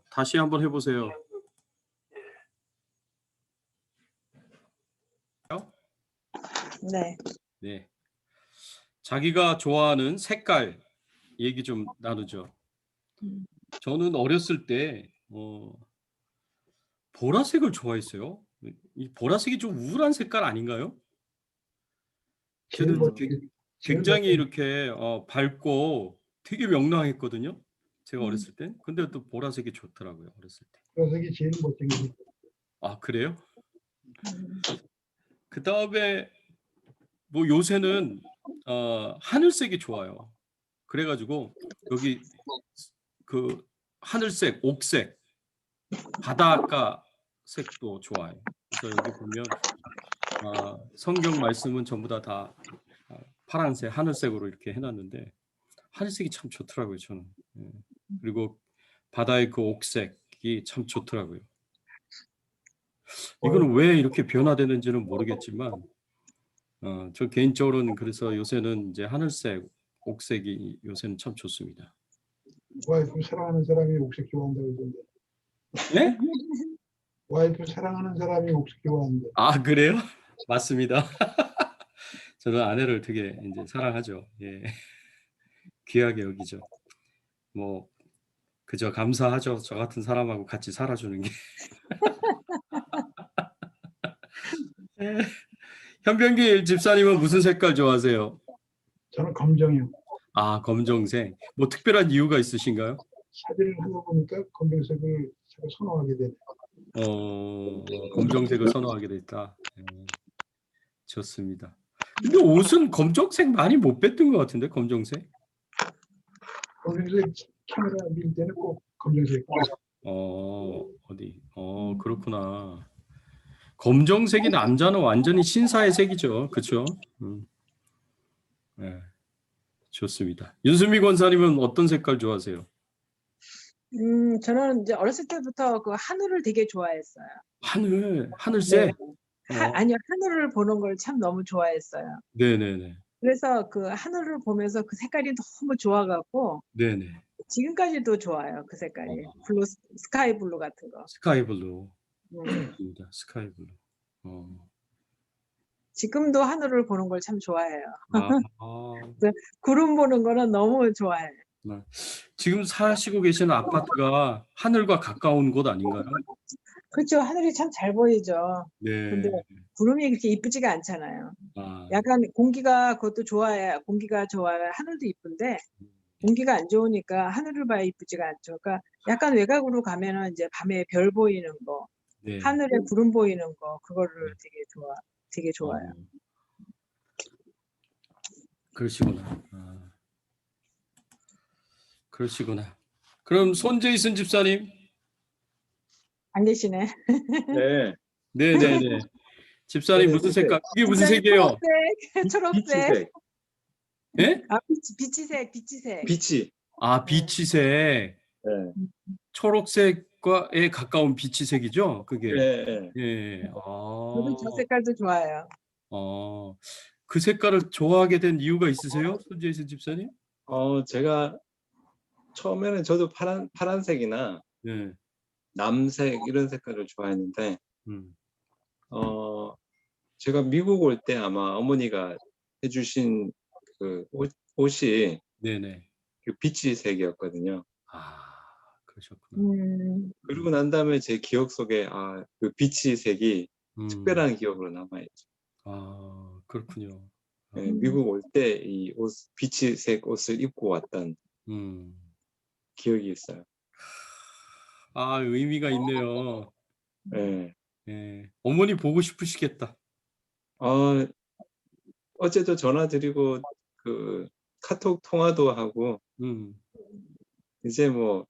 다시 한번 해보세요. 네. 네. 자기가 좋아하는 색깔 얘기 좀 나누죠. 저는 어렸을 때 보라색을 좋아했어요. 이 보라색이 좀 우울한 색깔 아닌가요? 저는 굉장히 이렇게 밝고 되게 명랑했거든요. 제가 어렸을 때. 근데 또 보라색이 좋더라고요. 어렸을 때. 보라색이 제일 못생기죠. 아, 그래요? 그 다음에 뭐 요새는 하늘색이 좋아요. 그래가지고 여기 그 하늘색, 옥색, 바닷가 색도 좋아요. 그래서 여기 보면 성경 말씀은 전부 다 파란색, 하늘색으로 이렇게 해놨는데 하늘색이 참 좋더라고요, 저는. 예. 그리고 바다의 그 옥색이 참 좋더라고요. 이거는 왜 이렇게 변화되는지는 모르겠지만 저 개인적으로는 그래서 요새는 이제 하늘색, 옥색이 요새는 참 좋습니다. 와이프 사랑하는 사람이 옥색 좋아한다고 그러던데. 네? 와이프 사랑하는 사람이 옥색 좋아한대. 아, 그래요? 맞습니다. 저는 아내를 되게 이제 사랑하죠. 예. 귀하게 여기죠. 뭐 그저 감사하죠. 저 같은 사람하고 같이 살아주는 게. 예. 현병길 집사님은 무슨 색깔 좋아하세요? 저는 검정이요. 아, 검정색. 뭐 특별한 이유가 있으신가요? 사진을 하다 보니까 검정색을 제가 선호하게 되네. 검정색을 선호하게 됐다. 좋습니다. 근데 옷은 검정색 많이 못 뺐던 것 같은데, 검정색? 검정색 카메라 밀 때는 꼭 검정색. 어디? 그렇구나. 검정색이 남자는 완전히 신사의 색이죠. 그렇죠? 네. 좋습니다. 윤수미 권사님은 어떤 색깔 좋아하세요? 저는 이제 어렸을 때부터 그 하늘을 되게 좋아했어요. 하늘색? 네. 아니요, 하늘을 보는 걸 참 너무 좋아했어요. 네네네. 그래서 그 하늘을 보면서 그 색깔이 너무 좋아갖고 네네. 지금까지도 좋아요. 그 색깔이. 블루, 스카이 블루 같은 거. 스카이 블루. 좋습니다. 스카이 블루. 지금도 하늘을 보는 걸 참 좋아해요. 아. 구름 보는 거는 너무 좋아해요. 네. 지금 사시고 계시는 아파트가 하늘과 가까운 곳 아닌가요? 그렇죠. 하늘이 참 잘 보이죠. 네. 근데 구름이 그렇게 이쁘지가 않잖아요. 아. 약간 공기가 그것도 좋아야 공기가 좋아야 하늘도 이쁜데 공기가 안 좋으니까 하늘을 봐야 이쁘지가 않죠. 그러니까 약간 외곽으로 가면은 이제 밤에 별 보이는 거, 네. 하늘에 구름 보이는 거 그거를 되게 좋아요. 그러시구나. 그러시구나. 그럼 손재이슨 집사님? 안 계시네. 네. 네네네. 집사님 무슨 색깔? 이게 무슨 색이에요? 초록색. 비치색. 예? 아, 비치색. 비치. 아, 비치색. 네. 초록색과에 가까운 비치색이죠? 그게. 네. 예. 저도 저 색깔도 좋아해요. 그 색깔을 좋아하게 된 이유가 있으세요? 손재이슨 집사님? 제가 처음에는 저도 파란색이나 네. 남색 이런 색깔을 좋아했는데 음. 제가 미국 올 때 아마 어머니가 해주신 그 옷이 네네. 그 비치색이었거든요. 아, 그러셨구나. 그러고 난 다음에 제 기억 속에 그 비치색이 특별한 기억으로 남아있죠. 아, 그렇군요. 네, 미국 올 때 이 비치색 옷을 입고 왔던 기억이 있어요. 아, 의미가 있네요. 네. 네. 어머니 보고 싶으시겠다. 어제도 전화 드리고 그 카톡 통화도 하고 이제 뭐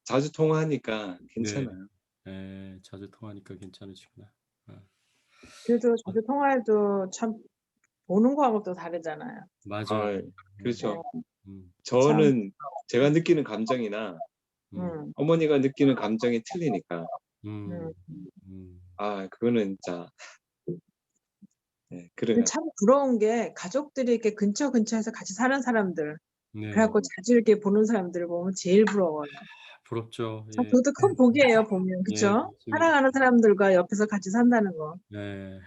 자주 통화하니까 괜찮아요. 네, 자주 통화하니까 괜찮으시구나. 그래도 자주 통화해도 참 보는 거하고 또 다르잖아요. 맞아요. 그렇죠. 저는 제가 느끼는 감정이나 어머니가 느끼는 감정이 틀리니까 그거는 진짜 그래요. 참 부러운 게 가족들이 이렇게 근처에서 같이 사는 사람들 그래갖고 자주 이렇게 보는 사람들을 보면 제일 부러워요. 부럽죠. 참 예. 그것도 큰 복이에요, 보면. 예, 그쵸? 맞습니다. 사랑하는 사람들과 옆에서 같이 산다는 거. 네.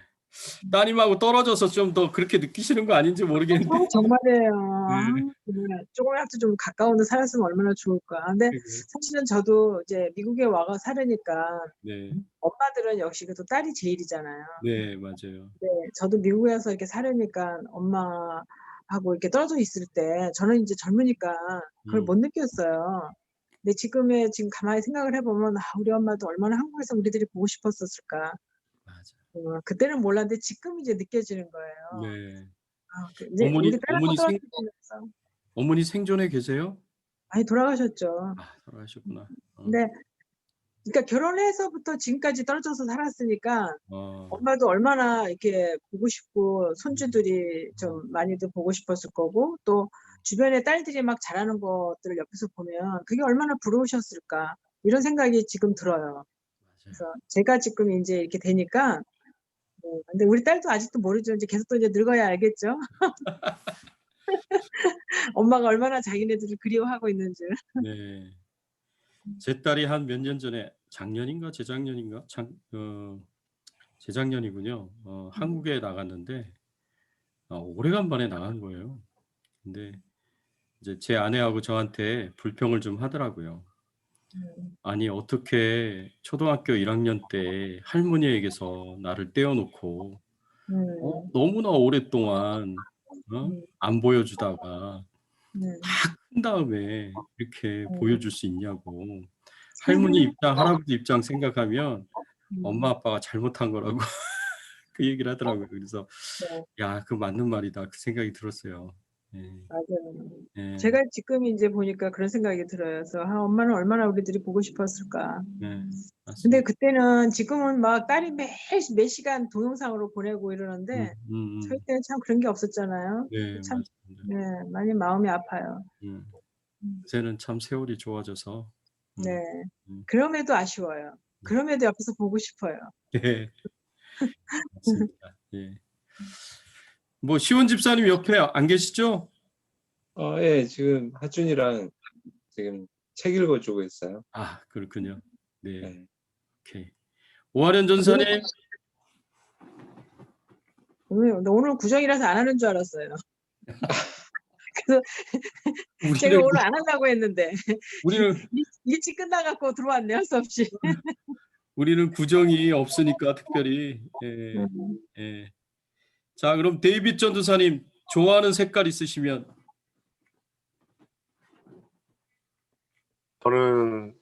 따님하고 떨어져서 좀 더 그렇게 느끼시는 거 아닌지 모르겠는데. 정말이에요. 네. 정말 조금이라도 좀 가까운 데 살았으면 얼마나 좋을까. 근데 그러게요. 사실은 저도 이제 미국에 와서 살으니까 네. 엄마들은 역시 그래도 딸이 제일이잖아요. 네, 맞아요. 네, 저도 미국에 와서 이렇게 살으니까 엄마하고 이렇게 떨어져 있을 때 저는 이제 젊으니까 그걸 못 느꼈어요. 근데 지금 가만히 생각을 해보면 우리 엄마도 얼마나 한국에서 우리들이 보고 싶었을까. 맞아. 그때는 몰랐는데 지금 이제 느껴지는 거예요. 네. 이제 우리 딸하고 어머니 떨어지면서 어머니 생존에 계세요? 많이 돌아가셨죠. 아, 돌아가셨구나. 근데 그러니까 결혼해서부터 지금까지 떨어져서 살았으니까 어. 엄마도 얼마나 이렇게 보고 싶고 손주들이 좀 많이들 보고 싶었을 거고 또 주변에 딸들이 막 자라는 것들을 옆에서 보면 그게 얼마나 부러우셨을까 이런 생각이 지금 들어요. 맞아요. 그래서 제가 지금 이제 이렇게 되니까 근데 우리 딸도 아직도 모르죠. 이제 계속 또 이제 늙어야 알겠죠. 엄마가 얼마나 자기네들을 그리워하고 있는지. 네. 제 딸이 한 몇 년 전에 작년인가 재작년인가 재작년이군요. 한국에 나갔는데 오래간만에 나간 거예요. 근데 이제 제 아내하고 저한테 불평을 좀 하더라고요. 아니 어떻게 초등학교 1학년 때 할머니에게서 나를 떼어놓고 너무나 오랫동안 안 보여주다가 다 큰 다음에 이렇게 보여줄 수 있냐고. 할머니 입장, 할아버지 입장 생각하면 엄마 아빠가 잘못한 거라고 그 얘기를 하더라고요. 그래서 야, 그 맞는 말이다. 그 생각이 들었어요. 예. 맞아요. 예. 제가 지금 이제 보니까 그런 생각이 들어요. 그래서 엄마는 얼마나 우리들이 보고 싶었을까. 네, 근데 맞습니다. 그때는 지금은 막 딸이 몇 시간 동영상으로 보내고 이러는데 저희 때는 참 그런 게 없었잖아요. 네, 참 맞습니다. 네, 많이 마음이 아파요. 요새는 참 세월이 좋아져서 네. 그럼에도 아쉬워요. 그럼에도 옆에서 보고 싶어요. 네. 맞습니다. 예. 뭐 시원 집사님 옆에 안 계시죠? 예, 지금 하준이랑 지금 책 읽어주고 있어요. 아, 그렇군요. 네. 네. 오케이. 오하련 전사님. 오늘 구정이라서 안 하는 줄 알았어요. 그래서 제가 우리는 오늘 안 하려고 했는데 우리는 일찍 끝나갖고 들어왔네요, 할 수 없이. 우리는 구정이 없으니까 특별히. 예. 예. 자, 그럼 데이빗 전도사님 좋아하는 색깔 있으시면. 저는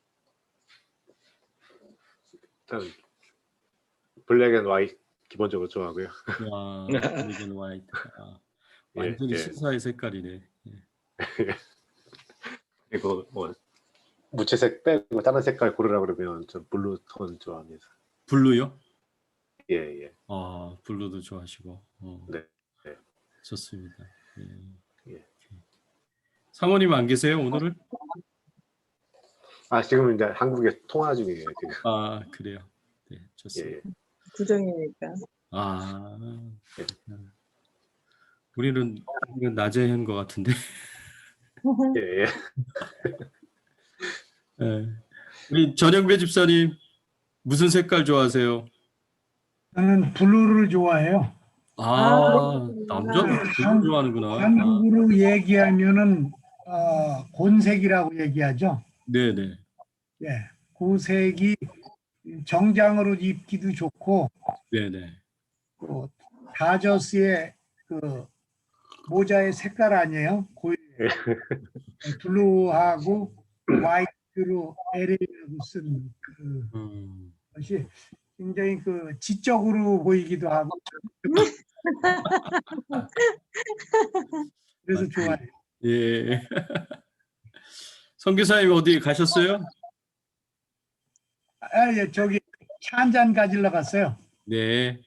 일단 블랙 앤 화이트 기본적으로 좋아하고요. 와, 블랙 앤 화이트. 완전히 예. 신사의 색깔이네. 예. 그리고 뭐 무채색 빼고 다른 색깔 고르라 그러면 전 블루 톤 좋아합니다. 블루요? 예. 아, 블루도 좋아하시고. 네. 좋습니다. 예. 예. 사모님 안 계세요, 오늘은? 지금 이제 한국에 통화 중이에요, 지금. 아, 그래요. 네, 좋습니다. 예. 구정이니까. 우리는 낮에 한 것 같은데. 예. 예. 우리 전영배 집사님 무슨 색깔 좋아하세요? 저는 블루를 좋아해요. 남자는 블루 좋아하는구나. 한국으로 얘기하면은 곤색이라고 얘기하죠. 네네. 예, 그 색이 정장으로 입기도 좋고, 네네. 다저스의 그 모자의 색깔 아니에요? 블루하고 화이트로 LA라고 쓴 것이 굉장히 지적으로 보이기도 하고 그래서 좋아해요. 예. 선교사님 어디 가셨어요? 예, 저기 차 한잔 가지러 갔어요. 네.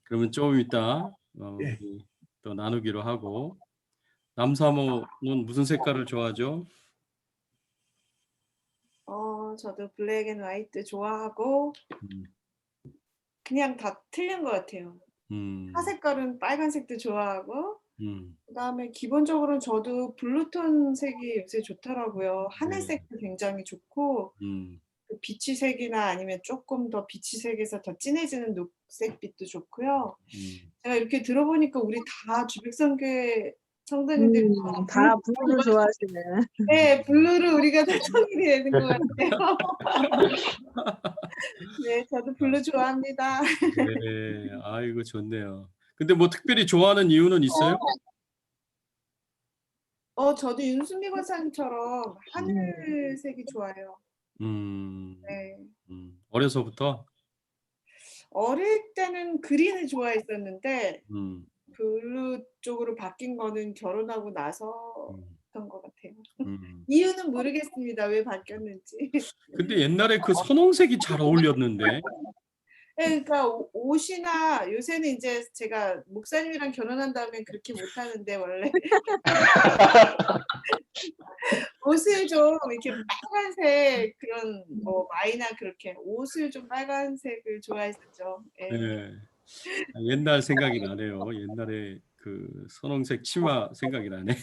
그러면 조금 이따 예. 우리 또 나누기로 하고. 남사모는 무슨 색깔을 좋아하죠? 저도 블랙 앤 화이트 좋아하고 그냥 다 틀린 것 같아요. 화 색깔은 빨간색도 좋아하고 그다음에 기본적으로는 저도 블루톤 색이 요새 좋더라고요. 네. 하늘색도 굉장히 좋고 그 비치색이나 아니면 조금 더 비치색에서 더 진해지는 녹색빛도 좋고요. 제가 이렇게 들어보니까 우리 다 주백성교회 성도님들이 다 블루를 좋아하시네. 네, 블루를 우리가 다 통일이 되는 것 같아요. 네, 저도 블루 좋아합니다. 네, 아이고 좋네요. 근데 뭐 특별히 좋아하는 이유는 있어요? 저도 윤순미 권사님처럼 하늘색이 좋아요. 네. 어려서부터? 어릴 때는 그린을 좋아했었는데 음, 블루 쪽으로 바뀐 거는 결혼하고 나서였던 것 같아요. 음. 이유는 모르겠습니다. 왜 바뀌었는지. 근데 옛날에 그 선홍색이 잘 어울렸는데. 네, 그러니까 옷이나 요새는 이제 제가 목사님이랑 결혼한 다음에 그렇게 못하는데 원래 옷을 좀 이렇게 빨간색 그런 뭐 마이나 그렇게 옷을 좀 빨간색을 좋아했었죠. 예. 네. 옛날 생각이 나네요. 옛날에 그 선홍색 치마 생각이 나네.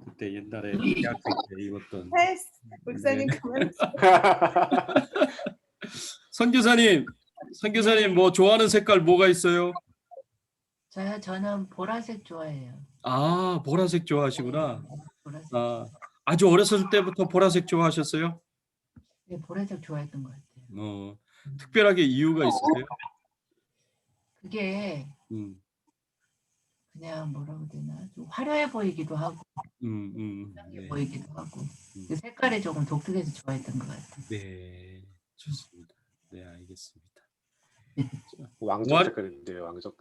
그때 옛날에 대학생 때 입었던. 패스 목사님 네. 그만. 선교사님 뭐 좋아하는 색깔 뭐가 있어요? 저는 보라색 좋아해요. 아, 보라색 좋아하시구나. 보라색. 아주 어렸을 때부터 보라색 좋아하셨어요? 네, 보라색 좋아했던 것 같아요. 특별하게 이유가 있으세요? 그게 그냥 뭐라고 해야 되나 좀 화려해 보이기도 하고 네. 보이기도 하고 그 색깔이 조금 독특해서 좋아했던 것 같아요. 네, 좋습니다. 네, 알겠습니다. 왕족 색깔인데요, 왕족.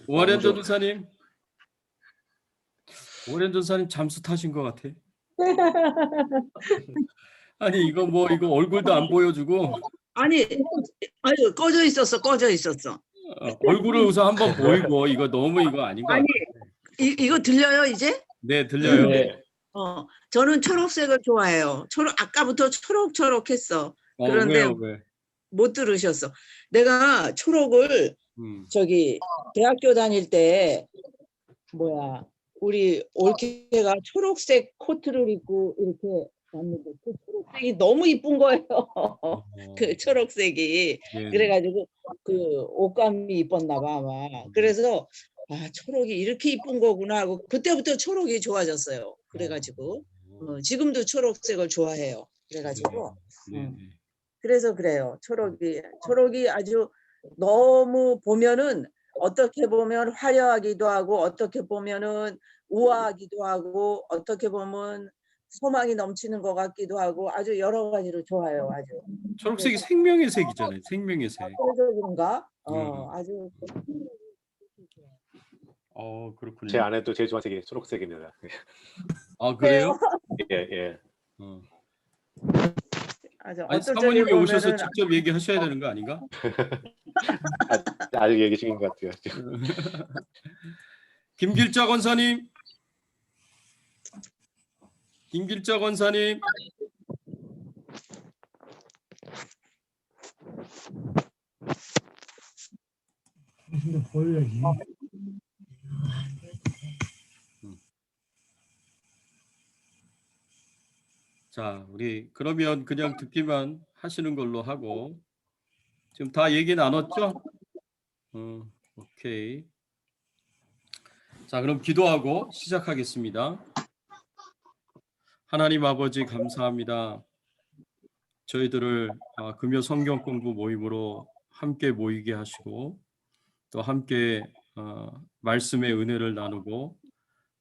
오하련 전도사님 잠수 타신 것 같아. 아니 이거 얼굴도 안 보여주고. 아니, 아유, 꺼져 있었어. 얼굴을 우선 한번 보이고 이거 너무 이거 아닌 것 아니, 같아요. 이거 들려요, 이제? 네, 들려요. 네. 저는 초록색을 좋아해요. 아까부터 초록초록했어. 그런데 왜? 못 들으셨어. 내가 초록을 대학교 다닐 때 우리 올케가 초록색 코트를 입고 이렇게 왔는데 그 초록색이 너무 이쁜 거예요. 그 초록색이. 네. 그래가지고 그 옷감이 이뻤나 봐 아마. 그래서 초록이 이렇게 이쁜 거구나 하고 그때부터 초록이 좋아졌어요. 그래가지고 지금도 초록색을 좋아해요. 그래가지고 그래서 그래요. 초록이 아주 너무 보면은 어떻게 보면 화려하기도 하고 어떻게 보면은 우아하기도 하고 어떻게 보면 소망이 넘치는 것 같기도 하고 아주 여러 가지로 좋아요. 아주. 초록색이 생명의 색이잖아요. 생명의 색. 그래서 그런가? 아주. 그렇군요. 제 아내도 제일 좋아하는 색이 초록색입니다. 아, 그래요? 예. 아니 사모님이 오셔서 직접 얘기하셔야 되는 거 아닌가? 아직 얘기 중인 것 같아요. 김길자 권사님. 근데 보여야지. 자, 우리 그러면 그냥 듣기만 하시는 걸로 하고 지금 다 얘기 나눴죠? 오케이. 자, 그럼 기도하고 시작하겠습니다. 하나님 아버지 감사합니다. 저희들을 금요 성경 공부 모임으로 함께 모이게 하시고 또 함께 말씀의 은혜를 나누고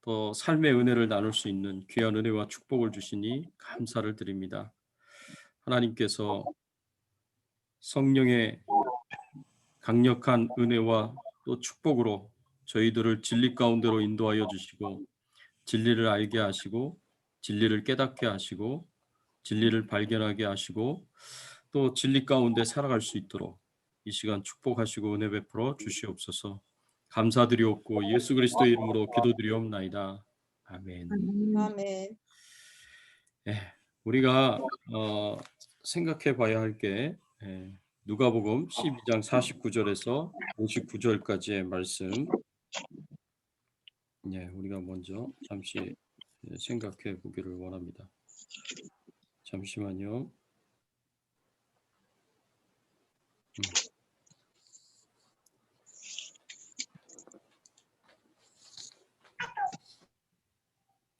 또 삶의 은혜를 나눌 수 있는 귀한 은혜와 축복을 주시니 감사를 드립니다. 하나님께서 성령의 강력한 은혜와 또 축복으로 저희들을 진리 가운데로 인도하여 주시고 진리를 알게 하시고 진리를 깨닫게 하시고 진리를 발견하게 하시고 또 진리 가운데 살아갈 수 있도록 이 시간 축복하시고 은혜 베풀어 주시옵소서. 감사드리옵고 예수 그리스도의 이름으로 기도드리옵나이다. 아멘. 아멘. 우리가 생각해 봐야 할 게 누가복음 12장 49절에서 59절까지의 말씀 예, 우리가 먼저 잠시 생각해 보기를 원합니다. 잠시만요.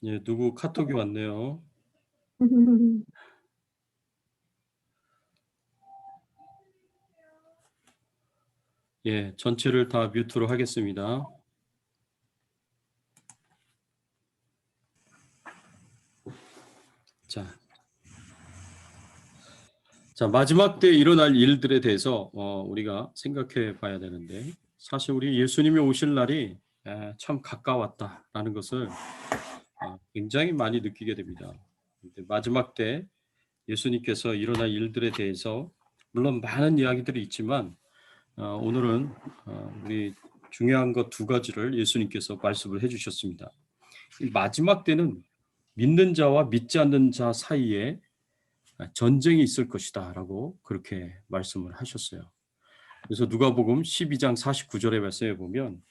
예, 누구 카톡이 왔네요. 예, 전체를 다 뮤트로 하겠습니다. 자, 마지막 때 일어날 일들에 대해서 우리가 생각해 봐야 되는데, 사실 우리 예수님이 오실 날이 참 가까웠다라는 것을 굉장히 많이 느끼게 됩니다. 마지막 때 예수님께서 일어날 일들에 대해서 물론 많은 이야기들이 있지만 오늘은 우리 중요한 것 두 가지를 예수님께서 말씀을 해주셨습니다. 이 마지막 때는 믿는 자와 믿지 않는 자 사이에 전쟁이 있을 것이다 라고 그렇게 말씀을 하셨어요. 그래서 누가복음 12장 49절의 말씀에 보면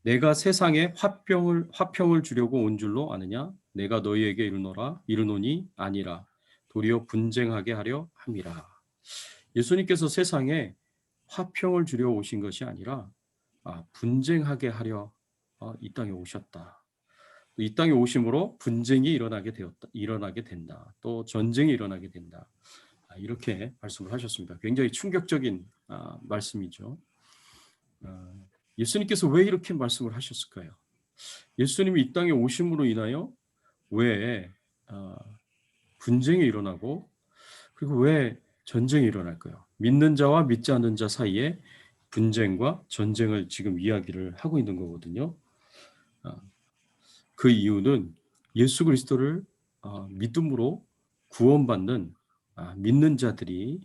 내가 세상에 화평을 주려고 온 줄로 아느냐 내가 너희에게 이르노니 아니라 도리어 분쟁하게 하려 함이라. 예수님께서 세상에 화평을 주려 오신 것이 아니라 분쟁하게 하려 이 땅에 오셨다. 이 땅에 오심으로 분쟁이 일어나게 된다. 또 전쟁이 일어나게 된다. 이렇게 말씀을 하셨습니다. 굉장히 충격적인 말씀이죠. 예수님께서 왜 이렇게 말씀을 하셨을까요? 예수님이 이 땅에 오심으로 인하여 왜 분쟁이 일어나고 그리고 왜 전쟁이 일어날까요? 믿는 자와 믿지 않는 자 사이에 분쟁과 전쟁을 지금 이야기를 하고 있는 거거든요. 그 이유는 예수 그리스도를 믿음으로 구원받는 믿는 자들이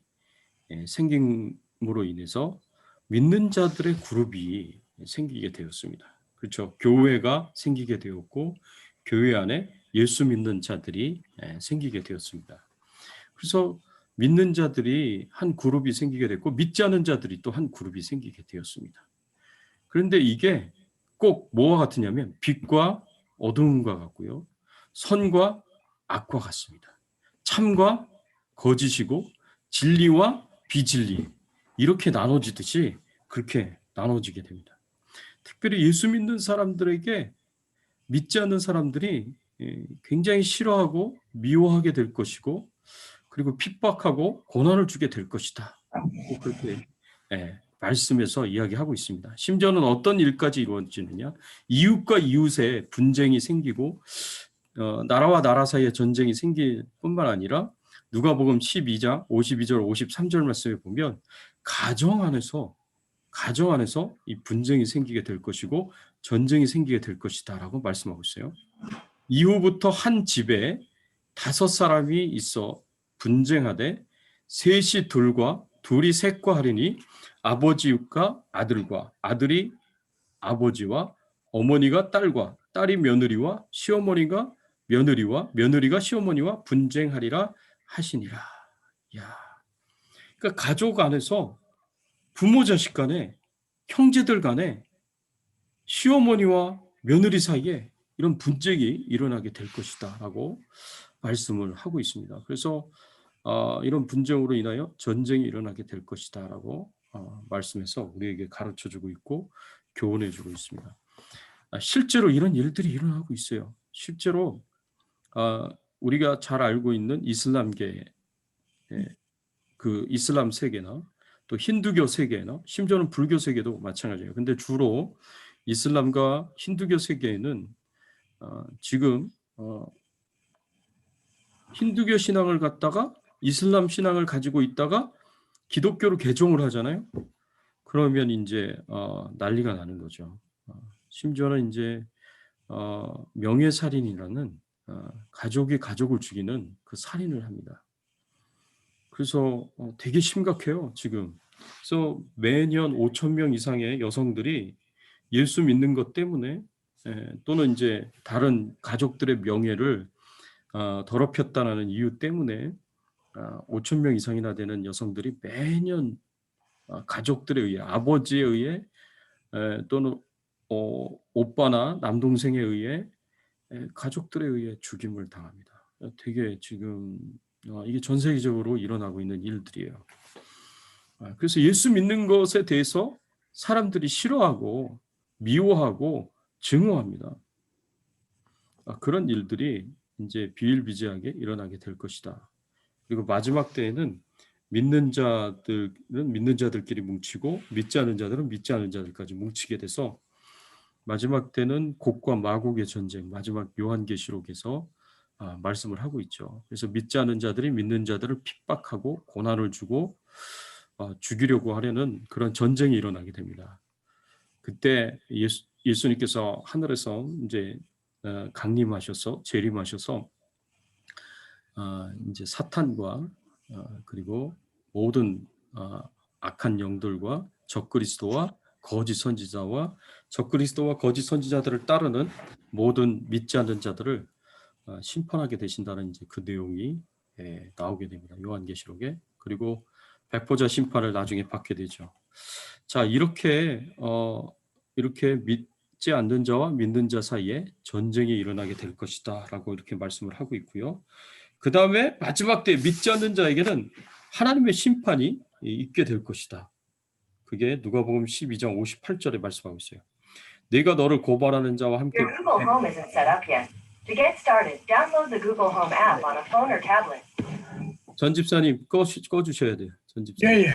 생김으로 인해서 믿는 자들의 그룹이 생기게 되었습니다. 그렇죠? 교회가 생기게 되었고 교회 안에 예수 믿는 자들이 생기게 되었습니다. 그래서 믿는 자들이 한 그룹이 생기게 됐고 믿지 않는 자들이 또 한 그룹이 생기게 되었습니다. 그런데 이게 꼭 뭐와 같으냐면 빛과 어두움과 같고요. 선과 악과 같습니다. 참과 거짓이고 진리와 비진리 이렇게 나눠지듯이 그렇게 나눠지게 됩니다. 특별히 예수 믿는 사람들에게 믿지 않는 사람들이 굉장히 싫어하고 미워하게 될 것이고 그리고 핍박하고 고난을 주게 될 것이다. 그렇게 말씀에서 이야기하고 있습니다. 심지어는 어떤 일까지 이루어지느냐? 이웃과 이웃의 분쟁이 생기고 나라와 나라 사이에 전쟁이 생길 뿐만 아니라 누가복음 12장 52절 53절 말씀에 보면 가정 안에서 이 분쟁이 생기게 될 것이고 전쟁이 생기게 될 것이다 라고 말씀하고 있어요. 이후부터 한 집에 5사람이 있어 분쟁하되 셋이 둘이 셋과 하리니 아버지가 아들과 아들이 아버지와 어머니가 딸과 딸이 며느리와 시어머니가 며느리와 며느리가 시어머니와 분쟁하리라 하시니라. 야, 그러니까 가족 안에서 부모 자식 간에 형제들 간에 시어머니와 며느리 사이에 이런 분쟁이 일어나게 될 것이다 라고 말씀을 하고 있습니다. 그래서 이런 분쟁으로 인하여 전쟁이 일어나게 될 것이다 라고 말씀해서 우리에게 가르쳐주고 있고 교훈해주고 있습니다. 실제로 이런 일들이 일어나고 있어요. 실제로 우리가 잘 알고 있는 이슬람계 그 이슬람 세계나 또 힌두교 세계나 심지어는 불교 세계도 마찬가지예요. 근데 주로 이슬람과 힌두교 세계에는 지금 힌두교 신앙을 갖다가 이슬람 신앙을 가지고 있다가 기독교로 개종을 하잖아요. 그러면 이제 난리가 나는 거죠. 심지어는 이제 명예살인이라는 가족이 가족을 죽이는 그 살인을 합니다. 그래서 되게 심각해요, 지금. 그래서 매년 5,000명 이상의 여성들이 예수 믿는 것 때문에 또는 이제 다른 가족들의 명예를 더럽혔다는 이유 때문에 5,000명 이상이나 되는 여성들이 매년 가족들에 의해 아버지에 의해 또는 오빠나 남동생에 의해 가족들에 의해 죽임을 당합니다. 되게 지금 이게 전 세계적으로 일어나고 있는 일들이에요. 그래서 예수 믿는 것에 대해서 사람들이 싫어하고 미워하고 증오합니다. 그런 일들이 이제 비일비재하게 일어나게 될 것이다. 그리고 마지막 때에는 믿는 자들은 믿는 자들끼리 뭉치고 믿지 않은 자들은 믿지 않은 자들까지 뭉치게 돼서 마지막 때는 곡과 마곡의 전쟁, 마지막 요한계시록에서 말씀을 하고 있죠. 그래서 믿지 않은 자들이 믿는 자들을 핍박하고 고난을 주고 죽이려고 하려는 그런 전쟁이 일어나게 됩니다. 그때 예수님께서 하늘에서 이제 강림하셔서 재림하셔서 이제 사탄과 그리고 모든 악한 영들과 적그리스도와 거짓 선지자와 적그리스도와 거짓 선지자들을 따르는 모든 믿지 않는 자들을 심판하게 되신다는 이제 그 내용이 나오게 됩니다. 요한계시록에. 그리고 백보자 심판을 나중에 받게 되죠. 자, 이렇게 믿지 않는 자와 믿는 자 사이에 전쟁이 일어나게 될 것이다라고 이렇게 말씀을 하고 있고요. 그 다음에 마지막 때 믿지 않는 자에게는 하나님의 심판이 있게 될 것이다. 그게 누가복음 12장 58절에 말씀하고 있어요. 내가 너를 고발하는 자와 함께 Your Google Home isn't set up yet. To get started, download the Google Home app on a phone or tablet. 전 집사님 꺼주셔야 돼요. 전 집사님. 예.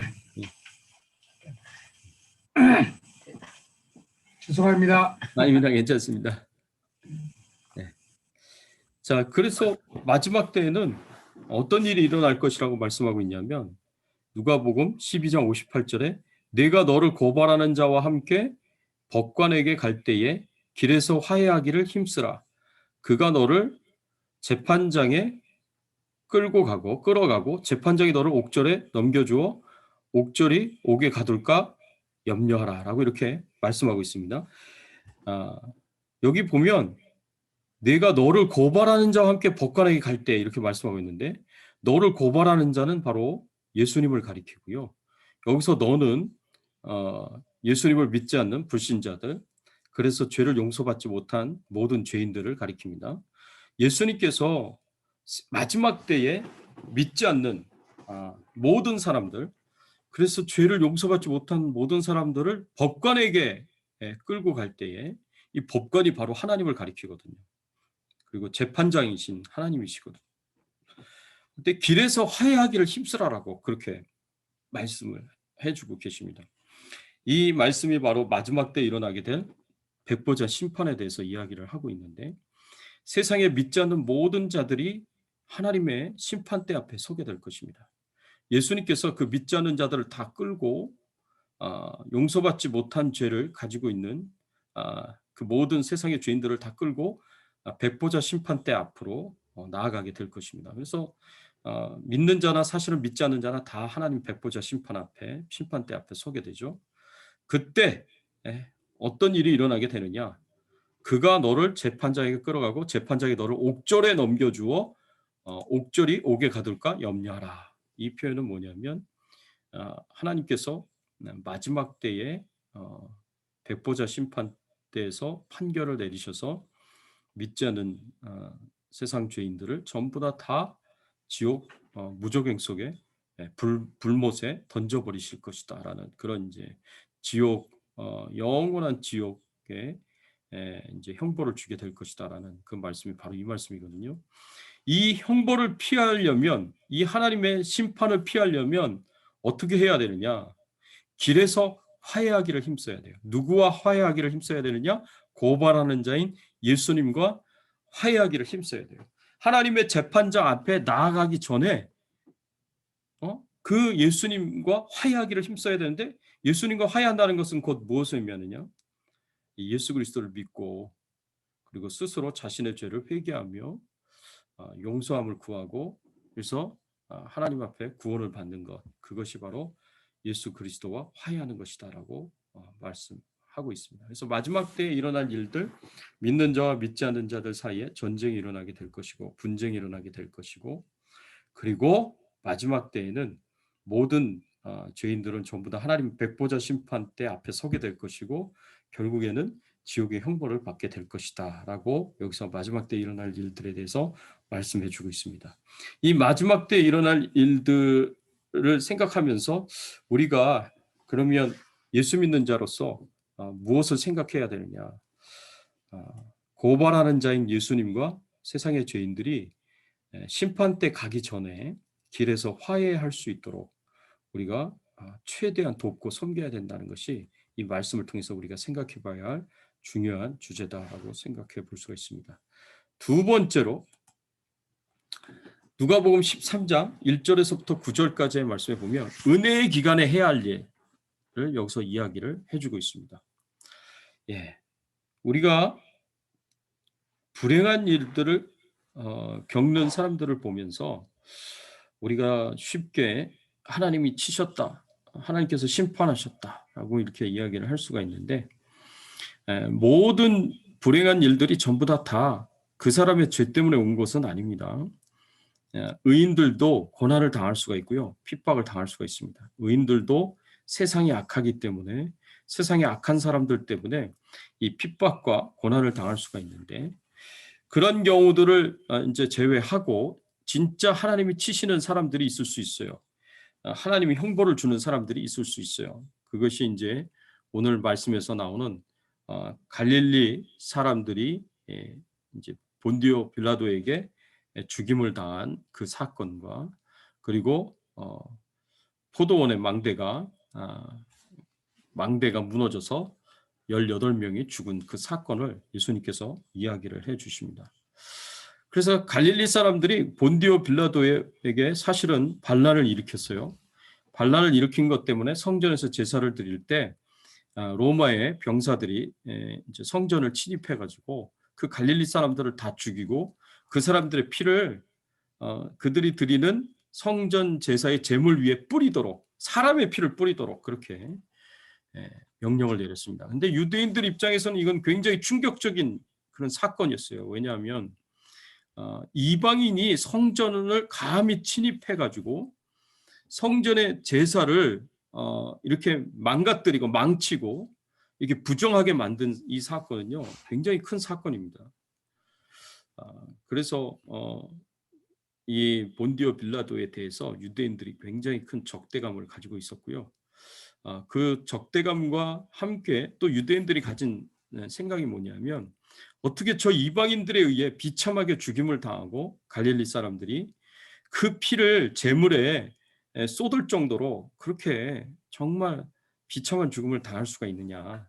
죄송합니다. 아닙니다. 괜찮습니다. 네. 자, 그래서 마지막 때에는 어떤 일이 일어날 것이라고 말씀하고 있냐면 누가복음 12장 58절에 내가 너를 고발하는 자와 함께 법관에게 갈 때에 길에서 화해하기를 힘쓰라. 그가 너를 재판장에 끌어가고 재판장이 너를 옥절에 넘겨주어 옥절이 옥에 가둘까 염려하라 라고 이렇게 말씀하고 있습니다. 여기 보면 내가 너를 고발하는 자와 함께 법관에게 갈 때 이렇게 말씀하고 있는데 너를 고발하는 자는 바로 예수님을 가리키고요. 여기서 너는 예수님을 믿지 않는 불신자들, 그래서 죄를 용서받지 못한 모든 죄인들을 가리킵니다. 예수님께서 마지막 때에 믿지 않는 모든 사람들, 그래서 죄를 용서받지 못한 모든 사람들을 법관에게 끌고 갈 때에 이 법관이 바로 하나님을 가리키거든요. 그리고 재판장이신 하나님이시거든요. 그때 길에서 화해하기를 힘쓰라라고 그렇게 말씀을 해주고 계십니다. 이 말씀이 바로 마지막 때 일어나게 될 백보자 심판에 대해서 이야기를 하고 있는데 세상에 믿지 않는 모든 자들이 하나님의 심판대 앞에 서게 될 것입니다. 예수님께서 그 믿지 않는 자들을 다 끌고 용서받지 못한 죄를 가지고 있는 그 모든 세상의 죄인들을 다 끌고 백보자 심판대 앞으로 나아가게 될 것입니다. 그래서 믿는 자나 사실은 믿지 않는 자나 다 하나님 백보자 심판대 앞에 서게 되죠. 그때 어떤 일이 일어나게 되느냐? 그가 너를 재판장에게 끌어가고 재판장이 너를 옥절에 넘겨주어 옥절이 옥에 가둘까 염려하라. 이 표현은 뭐냐면 하나님께서 마지막 때에 백보자 심판대에서 판결을 내리셔서 믿지 않는 세상 죄인들을 전부 다 지옥 무저갱 속에 불못에 던져버리실 것이다라는 그런 이제 지옥 영원한 지옥에 이제 형벌을 주게 될 것이다라는 그 말씀이 바로 이 말씀이거든요. 이 형벌을 피하려면 이 하나님의 심판을 피하려면 어떻게 해야 되느냐? 길에서 화해하기를 힘써야 돼요. 누구와 화해하기를 힘써야 되느냐? 고발하는 자인 예수님과 화해하기를 힘써야 돼요. 하나님의 재판장 앞에 나아가기 전에 그 예수님과 화해하기를 힘써야 되는데 예수님과 화해한다는 것은 곧 무엇을 의미하느냐? 예수 그리스도를 믿고 그리고 스스로 자신의 죄를 회개하며 용서함을 구하고 그래서 하나님 앞에 구원을 받는 것, 그것이 바로 예수 그리스도와 화해하는 것이다라고 말씀하고 있습니다. 그래서 마지막 때에 일어날 일들, 믿는 자와 믿지 않는 자들 사이에 전쟁이 일어나게 될 것이고 분쟁이 일어나게 될 것이고 그리고 마지막 때에는 모든 죄인들은 전부 다 하나님 백보자 심판대 앞에 서게 될 것이고 결국에는 지옥의 형벌을 받게 될 것이다 라고 여기서 마지막 때 일어날 일들에 대해서 말씀해 주고 있습니다. 이 마지막 때 일어날 일들을 생각하면서 우리가 그러면 예수 믿는 자로서 무엇을 생각해야 되느냐. 고발하는 자인 예수님과 세상의 죄인들이 심판 때 가기 전에 길에서 화해할 수 있도록 우리가 최대한 돕고 섬겨야 된다는 것이 이 말씀을 통해서 우리가 생각해 봐야 할 중요한 주제다라고 생각해 볼 수가 있습니다. 두 번째로 누가복음 13장 1절에서부터 9절까지의 말씀에 보면 은혜의 기간에 해야 할 일을 여기서 이야기를 해주고 있습니다. 예, 우리가 불행한 일들을 겪는 사람들을 보면서 우리가 쉽게 하나님이 치셨다, 하나님께서 심판하셨다라고 이렇게 이야기를 할 수가 있는데 모든 불행한 일들이 전부 다 그 사람의 죄 때문에 온 것은 아닙니다. 의인들도 고난을 당할 수가 있고요. 핍박을 당할 수가 있습니다. 의인들도 세상이 악하기 때문에 세상에 악한 사람들 때문에 이 핍박과 고난을 당할 수가 있는데 그런 경우들을 이제 제외하고 진짜 하나님이 치시는 사람들이 있을 수 있어요. 하나님이 형벌을 주는 사람들이 있을 수 있어요. 그것이 이제 오늘 말씀에서 나오는 갈릴리 사람들이 이제 본디오 빌라도에게 죽임을 당한 그 사건과 그리고 포도원의 망대가 무너져서 18명이 죽은 그 사건을 예수님께서 이야기를 해 주십니다. 그래서 갈릴리 사람들이 본디오 빌라도에게 사실은 반란을 일으켰어요. 반란을 일으킨 것 때문에 성전에서 제사를 드릴 때 로마의 병사들이 이제 성전을 침입해 가지고 그 갈릴리 사람들을 다 죽이고 그 사람들의 피를 그들이 드리는 성전 제사의 제물 위에 뿌리도록 사람의 피를 뿌리도록 그렇게 명령을 내렸습니다. 근데 유대인들 입장에서는 이건 굉장히 충격적인 그런 사건이었어요. 왜냐하면 이방인이 성전을 감히 침입해 가지고 성전의 제사를 이렇게 망가뜨리고 망치고 이게 부정하게 만든 이 사건은요 굉장히 큰 사건입니다. 그래서 이 본디오 빌라도에 대해서 유대인들이 굉장히 큰 적대감을 가지고 있었고요. 그 적대감과 함께 또 유대인들이 가진 생각이 뭐냐면 어떻게 저 이방인들에 의해 비참하게 죽임을 당하고 갈릴리 사람들이 그 피를 제물에 쏟을 정도로 그렇게 정말 비참한 죽음을 당할 수가 있느냐.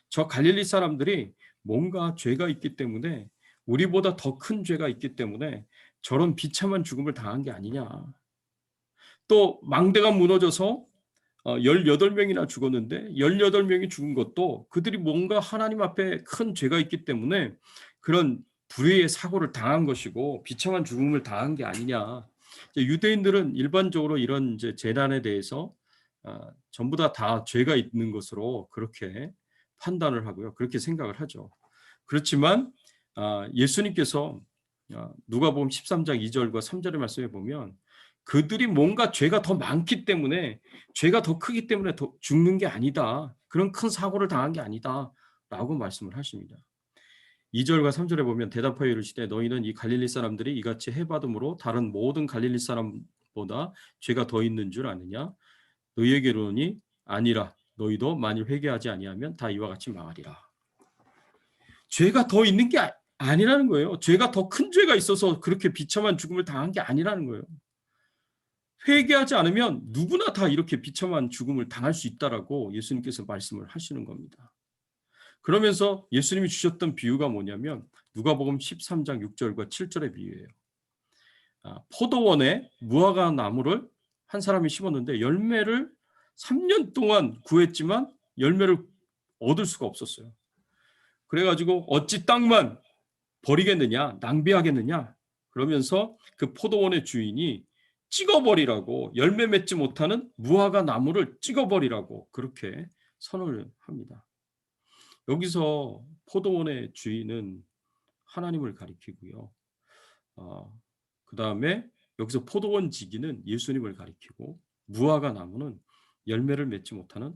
저 갈릴리 사람들이 뭔가 죄가 있기 때문에 우리보다 더 큰 죄가 있기 때문에 저런 비참한 죽음을 당한 게 아니냐. 또 망대가 무너져서 18명이나 죽었는데 18명이 죽은 것도 그들이 뭔가 하나님 앞에 큰 죄가 있기 때문에 그런 불의의 사고를 당한 것이고 비참한 죽음을 당한 게 아니냐. 유대인들은 일반적으로 이런 이제 재난에 대해서 전부 다 죄가 있는 것으로 그렇게 판단을 하고요. 그렇게 생각을 하죠. 그렇지만 예수님께서 누가복음 13장 2절과 3절의 말씀에 보면 그들이 뭔가 죄가 더 많기 때문에 죄가 더 크기 때문에 더 죽는 게 아니다. 그런 큰 사고를 당한 게 아니다. 라고 말씀을 하십니다. 2절과 3절에 보면 대답하여 이르시되 너희는 이 갈릴리 사람들이 이같이 해받음으로 다른 모든 갈릴리 사람보다 죄가 더 있는 줄 아느냐? 너희에게 이르노니 아니라 너희도 만일 회개하지 아니하면 다 이와 같이 망하리라. 죄가 더 있는 게 아니라는 거예요. 죄가 더 큰 죄가 있어서 그렇게 비참한 죽음을 당한 게 아니라는 거예요. 회개하지 않으면 누구나 다 이렇게 비참한 죽음을 당할 수 있다라고 예수님께서 말씀을 하시는 겁니다. 그러면서 예수님이 주셨던 비유가 뭐냐면 누가복음 13장 6절과 7절의 비유예요. 포도원에 무화과 나무를 한 사람이 심었는데 열매를 3년 동안 구했지만 열매를 얻을 수가 없었어요. 그래가지고 어찌 땅만 버리겠느냐, 낭비하겠느냐 그러면서 그 포도원의 주인이 찍어버리라고 열매 맺지 못하는 무화과 나무를 찍어버리라고 그렇게 선언을 합니다. 여기서 포도원의 주인은 하나님을 가리키고요. 그 다음에 여기서 포도원 지기는 예수님을 가리키고 무화과 나무는 열매를 맺지 못하는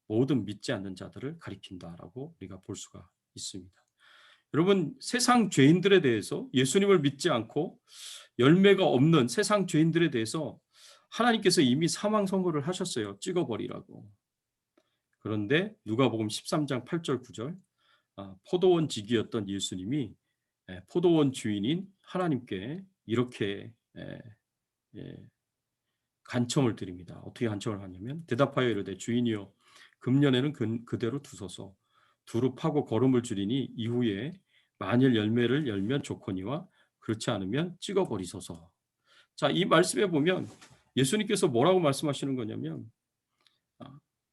모든 믿지 않는 자들을 가리킨다라고 우리가 볼 수가 있습니다. 여러분, 세상 죄인들에 대해서 예수님을 믿지 않고 열매가 없는 세상 죄인들에 대해서 하나님께서 이미 사망 선고를 하셨어요. 찍어버리라고. 그런데 누가복음 13장 8절 9절 포도원 지기였던 예수님이 포도원 주인인 하나님께 이렇게 간청을 드립니다. 어떻게 간청을 하냐면 대답하여 이르되 주인이여 금년에는 그대로 두소서 두루 파고 거름을 줄이니 이후에 만일 열매를 열면 좋거니와 그렇지 않으면 찍어버리소서. 자, 이 말씀에 보면 예수님께서 뭐라고 말씀하시는 거냐면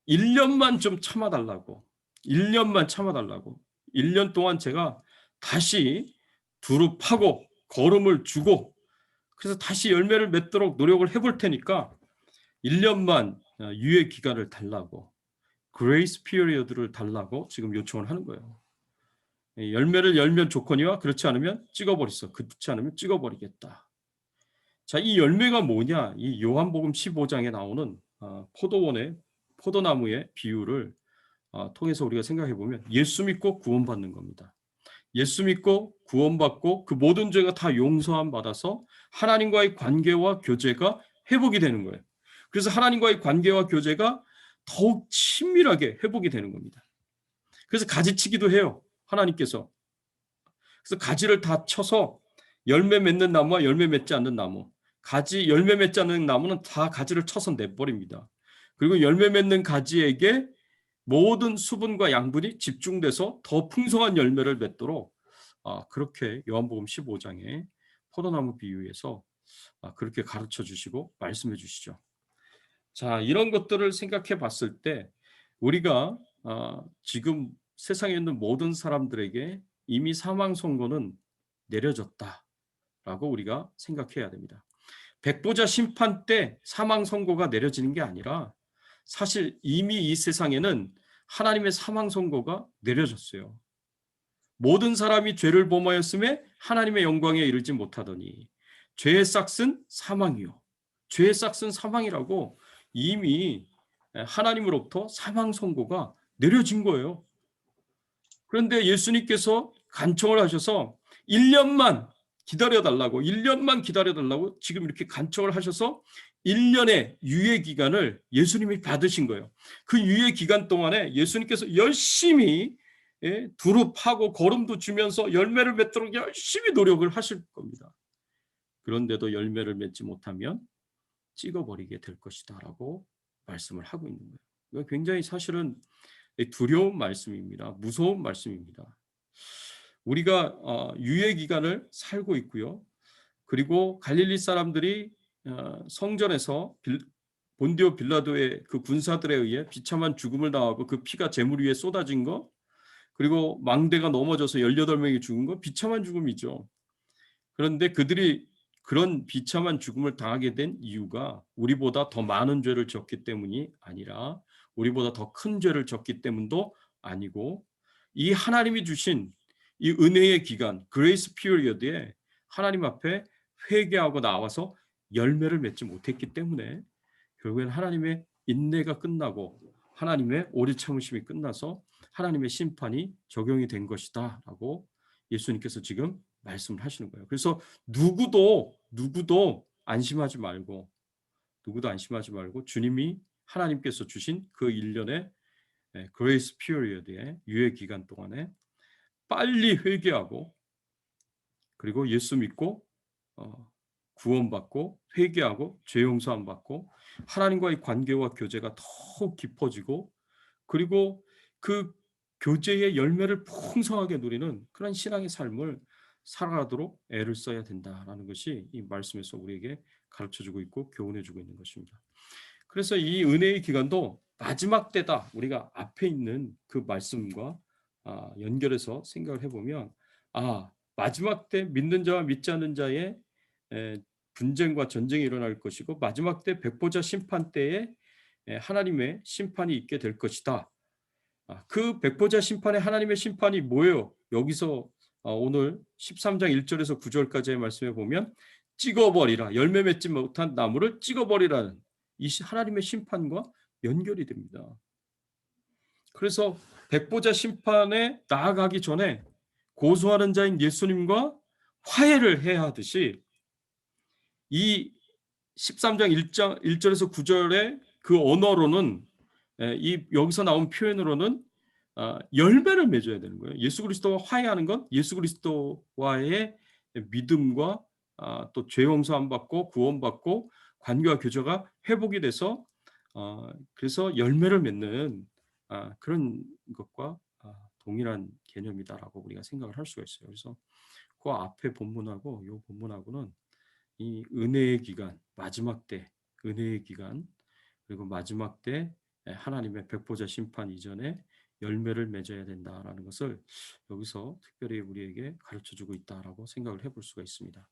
1년만 좀 참아달라고. 1년만 참아달라고. 1년 동안 제가 다시 두루 파고 거름을 주고 그래서 다시 열매를 맺도록 노력을 해볼 테니까 1년만 유예 기간을 달라고. 그레이스 피리어드를 달라고 지금 요청을 하는 거예요. 열매를 열면 좋거니와 그렇지 않으면 찍어버리소. 그렇지 않으면 찍어버리겠다. 자, 이 열매가 뭐냐? 이 요한복음 15장에 나오는 포도원의 포도나무의 비유를 통해서 우리가 생각해 보면 예수 믿고 구원받는 겁니다. 예수 믿고 구원받고 그 모든 죄가 다 용서함 받아서 하나님과의 관계와 교제가 회복이 되는 거예요. 그래서 하나님과의 관계와 교제가 더욱 친밀하게 회복이 되는 겁니다. 그래서 가지치기도 해요. 하나님께서. 그래서 가지를 다 쳐서 열매 맺는 나무와 열매 맺지 않는 나무, 열매 맺지 않는 나무는 다 가지를 쳐서 내버립니다. 그리고 열매 맺는 가지에게 모든 수분과 양분이 집중돼서 더 풍성한 열매를 맺도록 그렇게 요한복음 15장에 포도나무 비유에서 그렇게 가르쳐 주시고 말씀해 주시죠. 자, 이런 것들을 생각해 봤을 때 우리가 지금 세상에 있는 모든 사람들에게 이미 사망 선고는 내려졌다라고 우리가 생각해야 됩니다. 백보자 심판 때 사망 선고가 내려지는 게 아니라 사실 이미 이 세상에는 하나님의 사망 선고가 내려졌어요. 모든 사람이 죄를 범하였음에 하나님의 영광에 이르지 못하더니 죄의 싹은 사망이요. 죄의 싹은 사망이라고 이미 하나님으로부터 사망 선고가 내려진 거예요. 그런데 예수님께서 간청을 하셔서 1년만 기다려달라고 1년만 기다려달라고 지금 이렇게 간청을 하셔서 1년의 유예 기간을 예수님이 받으신 거예요. 그 유예 기간 동안에 예수님께서 열심히 두루 파고 거름도 주면서 열매를 맺도록 열심히 노력을 하실 겁니다. 그런데도 열매를 맺지 못하면 찍어버리게 될 것이다 라고 말씀을 하고 있는 거예요. 굉장히 사실은 두려운 말씀입니다. 무서운 말씀입니다. 우리가 유예 기간을 살고 있고요. 그리고 갈릴리 사람들이 성전에서 본디오 빌라도의 그 군사들에 의해 비참한 죽음을 당하고 그 피가 제물 위에 쏟아진 거, 그리고 망대가 넘어져서 18명이 죽은 거 비참한 죽음이죠. 그런데 그들이 그런 비참한 죽음을 당하게 된 이유가 우리보다 더 많은 죄를 졌기 때문이 아니라 우리보다 더 큰 죄를 졌기 때문도 아니고 이 하나님이 주신 이 은혜의 기간, 그레이스 피리어드에 하나님 앞에 회개하고 나와서 열매를 맺지 못했기 때문에 결국엔 하나님의 인내가 끝나고 하나님의 오래 참으심이 끝나서 하나님의 심판이 적용이 된 것이다 라고 예수님께서 지금 말씀을 하시는 거예요. 그래서 누구도 안심하지 말고 주님이 하나님께서 주신 그 1년의 그레이스 피리어드의 유예 기간 동안에 빨리 회개하고 그리고 예수 믿고 구원받고 회개하고 죄 용서함 받고 하나님과의 관계와 교제가 더욱 깊어지고 그리고 그 교제의 열매를 풍성하게 누리는 그런 신앙의 삶을 살아가도록 애를 써야 된다라는 것이 이 말씀에서 우리에게 가르쳐주고 있고 교훈해주고 있는 것입니다. 그래서 이 은혜의 기간도 마지막 때다. 우리가 앞에 있는 그 말씀과 연결해서 생각을 해보면 마지막 때 믿는 자와 믿지 않는 자의 분쟁과 전쟁이 일어날 것이고 마지막 때 백보자 심판 때에 하나님의 심판이 있게 될 것이다. 그 백보자 심판에 하나님의 심판이 뭐예요? 여기서 오늘 13장 1절에서 9절까지의 말씀에 보면 찍어버리라. 열매 맺지 못한 나무를 찍어버리라는 이 하나님의 심판과 연결이 됩니다. 그래서 백보자 심판에 나아가기 전에 고소하는 자인 예수님과 화해를 해야 하듯이 이 13장 1절에서 9절의 그 언어로는 여기서 나온 표현으로는 열매를 맺어야 되는 거예요. 예수 그리스도와 화해하는 건 예수 그리스도와의 믿음과 또 죄 용서함 받고 구원받고 관계와 교제가 회복이 돼서 그래서 열매를 맺는 그런 것과 동일한 개념이다라고 우리가 생각을 할 수가 있어요. 그래서 그 앞에 본문하고 이 본문하고는 이 은혜의 기간, 마지막 때 은혜의 기간, 그리고 마지막 때 하나님의 백보자 심판 이전에 열매를 맺어야 된다라는 것을 여기서 특별히 우리에게 가르쳐주고 있다라고 생각을 해볼 수가 있습니다.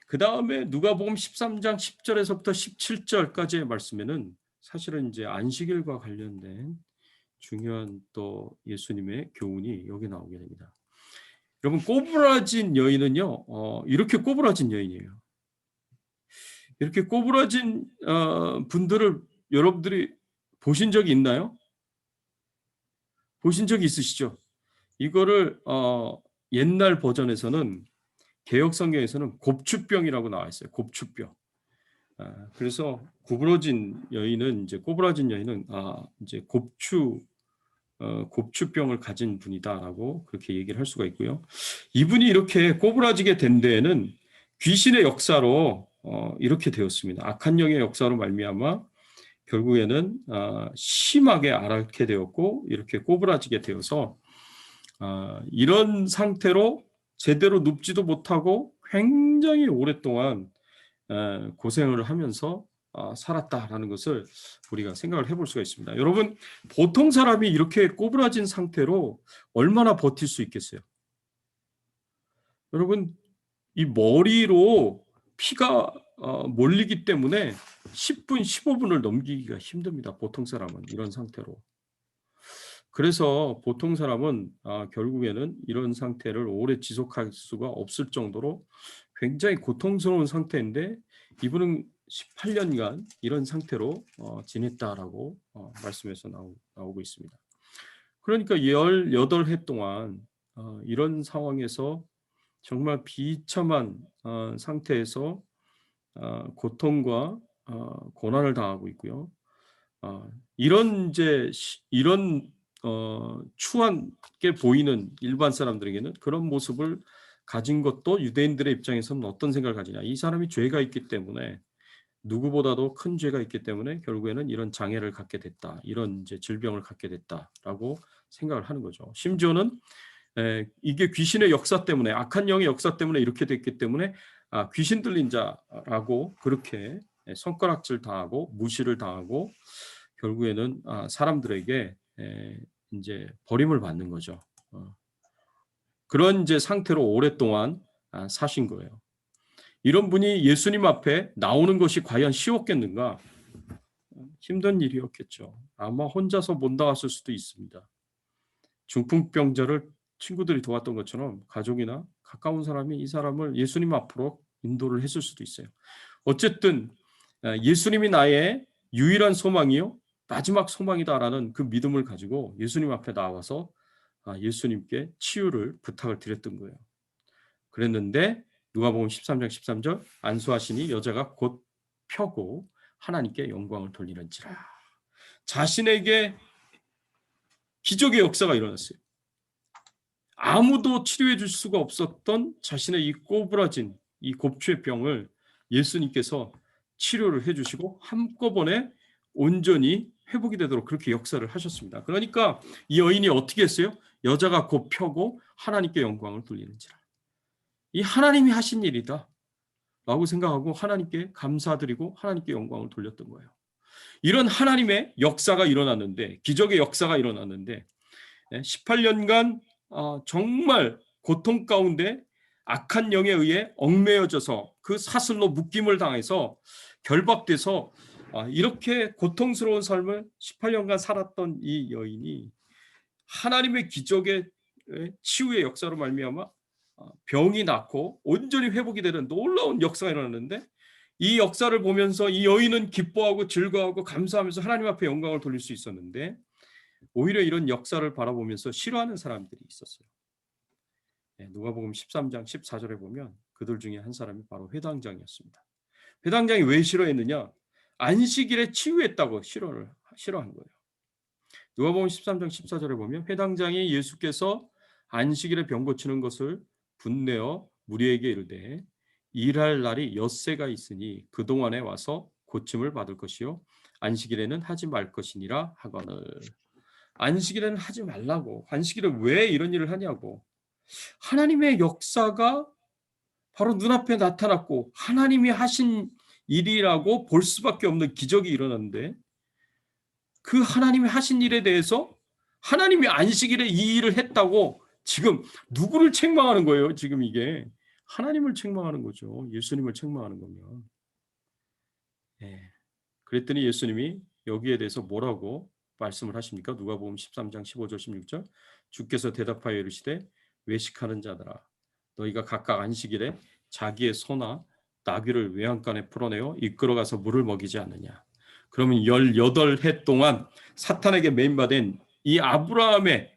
그 다음에 누가복음 13장 10절에서부터 17절까지의 말씀에는 사실은 이제 안식일과 관련된 중요한 또 예수님의 교훈이 여기 나오게 됩니다. 여러분, 꼬부라진 여인은요, 이렇게 꼬부라진 여인이에요. 이렇게 꼬부라진 분들을 여러분들이 보신 적이 있나요? 보신 적이 있으시죠? 이거를 옛날 버전에서는 개역 성경에서는 곱추병이라고 나와 있어요. 곱추병. 그래서 구부러진 여인은 이제 꼬부라진 여인은 이제 곱추병을 가진 분이다라고 그렇게 얘기를 할 수가 있고요. 이분이 이렇게 꼬부라지게 된 데에는 귀신의 역사로 이렇게 되었습니다. 악한 영의 역사로 말미암아 결국에는 심하게 앓게 되었고 이렇게 꼬부라지게 되어서 이런 상태로 제대로 눕지도 못하고 굉장히 오랫동안 고생을 하면서 살았다라는 것을 우리가 생각을 해볼 수가 있습니다. 여러분, 보통 사람이 이렇게 꼬부라진 상태로 얼마나 버틸 수 있겠어요? 여러분, 이 머리로 피가 몰리기 때문에 10분, 15분을 넘기기가 힘듭니다. 보통 사람은 이런 상태로. 그래서 보통 사람은 결국에는 이런 상태를 오래 지속할 수가 없을 정도로 굉장히 고통스러운 상태인데 이분은 18년간 이런 상태로 지냈다라고 말씀에서 나오고 있습니다. 그러니까 18해 동안 이런 상황에서 정말 비참한 상태에서 고통과 고난을 당하고 있고요. 이런 추하게 보이는 일반 사람들에게는 그런 모습을 가진 것도 유대인들의 입장에서는 어떤 생각을 가지냐? 이 사람이 죄가 있기 때문에 누구보다도 큰 죄가 있기 때문에 결국에는 이런 장애를 갖게 됐다, 이런 이제 질병을 갖게 됐다라고 생각을 하는 거죠. 심지어는 이게 귀신의 역사 때문에, 악한 영의 역사 때문에 이렇게 됐기 때문에 귀신 들린 자라고 그렇게 손가락질 당하고 무시를 당하고 결국에는 사람들에게 이제 버림을 받는 거죠. 그런 이제 상태로 오랫동안 사신 거예요. 이런 분이 예수님 앞에 나오는 것이 과연 쉬웠겠는가? 힘든 일이었겠죠. 아마 혼자서 못 나왔을 수도 있습니다. 중풍병자를 친구들이 도왔던 것처럼 가족이나 가까운 사람이 이 사람을 예수님 앞으로 인도를 했을 수도 있어요. 어쨌든 예수님이 나의 유일한 소망이요, 마지막 소망이다라는 그 믿음을 가지고 예수님 앞에 나와서 예수님께 치유를 부탁을 드렸던 거예요. 그랬는데 누가복음 13장 13절 안수하시니 여자가 곧 펴고 하나님께 영광을 돌리는지라. 자신에게 기적의 역사가 일어났어요. 아무도 치료해 줄 수가 없었던 자신의 이 꼬부라진 이 곱추의 병을 예수님께서 치료를 해주시고 한꺼번에 온전히 회복이 되도록 그렇게 역사를 하셨습니다. 그러니까 이 여인이 어떻게 했어요? 여자가 곧 펴고 하나님께 영광을 돌리는지라. 이 하나님이 하신 일이다 라고 생각하고 하나님께 감사드리고 하나님께 영광을 돌렸던 거예요. 이런 하나님의 역사가 일어났는데, 기적의 역사가 일어났는데 18년간 정말 고통 가운데 악한 영에 의해 얽매여져서 그 사슬로 묶임을 당해서 결박돼서 이렇게 고통스러운 삶을 18년간 살았던 이 여인이 하나님의 기적의 치유의 역사로 말미암아 병이 낫고 온전히 회복이 되는 놀라운 역사가 일어났는데, 이 역사를 보면서 이 여인은 기뻐하고 즐거워하고 감사하면서 하나님 앞에 영광을 돌릴 수 있었는데 오히려 이런 역사를 바라보면서 싫어하는 사람들이 있었어요. 누가복음 13장 14절에 보면 그들 중에 한 사람이 바로 회당장이었습니다. 회당장이 왜 싫어했느냐? 안식일에 치유했다고 싫어한 거예요. 누가복음 13장 14절에 보면 회당장이 예수께서 안식일에 병 고치는 것을 분내어 무리에게 이르되 일할 날이 엿새가 있으니 그동안에 와서 고침을 받을 것이요 안식일에는 하지 말 것이니라 하거늘. 안식일에는 하지 말라고. 안식일에 왜 이런 일을 하냐고. 하나님의 역사가 바로 눈앞에 나타났고 하나님이 하신 일이라고 볼 수밖에 없는 기적이 일어났는데 그 하나님이 하신 일에 대해서 하나님이 안식일에 이 일을 했다고 지금 누구를 책망하는 거예요? 지금 이게 하나님을 책망하는 거죠. 예수님을 책망하는 거면. 그랬더니 예수님이 여기에 대해서 뭐라고 말씀을 하십니까? 누가복음 13장 15절 16절 주께서 대답하여 이르시되 외식하는 자들아 너희가 각각 안식일에 자기의 소나 나귀를 외양간에 풀어내어 이끌어가서 물을 먹이지 않느냐. 그러면 18해 동안 사탄에게 매임받은 이 아브라함의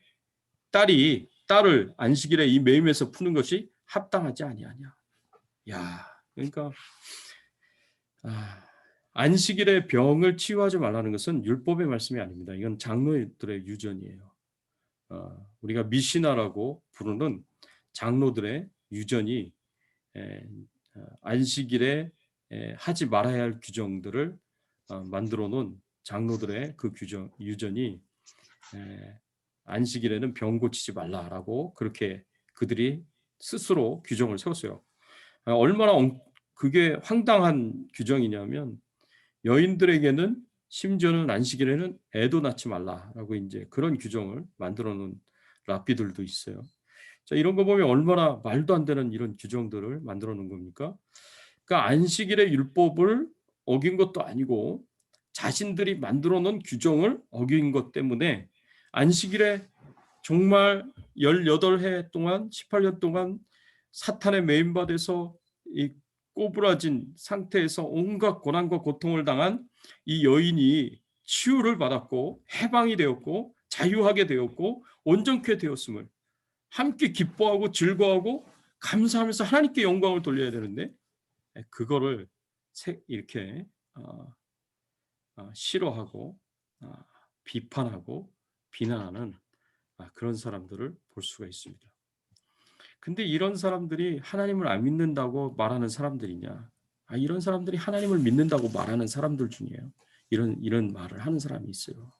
딸을 안식일에 이 매임에서 푸는 것이 합당하지 아니하냐. 야, 그러니까 안식일에 병을 치유하지 말라는 것은 율법의 말씀이 아닙니다. 이건 장로들의 유전이에요. 우리가 미시나라고 부르는 장로들의 유전이 안식일에 하지 말아야 할 규정들을 만들어 놓은 장로들의 그 유전이 안식일에는 병 고치지 말라라고 그렇게 그들이 스스로 규정을 세웠어요. 얼마나 그게 황당한 규정이냐면 여인들에게는 심지어는 안식일에는 애도 낳지 말라라고 이제 그런 규정을 만들어 놓은 랍비들도 있어요. 자, 이런 거 보면 얼마나 말도 안 되는 이런 규정들을 만들어 놓은 겁니까? 그러니까 안식일의 율법을 어긴 것도 아니고 자신들이 만들어 놓은 규정을 어긴 것 때문에 안식일에 정말 18해 동안 18년 동안 사탄의 매임받아서 이 꼬부라진 상태에서 온갖 고난과 고통을 당한 이 여인이 치유를 받았고 해방이 되었고 자유하게 되었고 온전케 되었음을 함께 기뻐하고 즐거워하고 감사하면서 하나님께 영광을 돌려야 되는데 그거를 이렇게 싫어하고 비판하고 비난하는 그런 사람들을 볼 수가 있습니다. 근데 이런 사람들이 하나님을 안 믿는다고 말하는 사람들이냐? 이런 사람들이 하나님을 믿는다고 말하는 사람들 중이에요. 이런 말을 하는 사람이 있어요.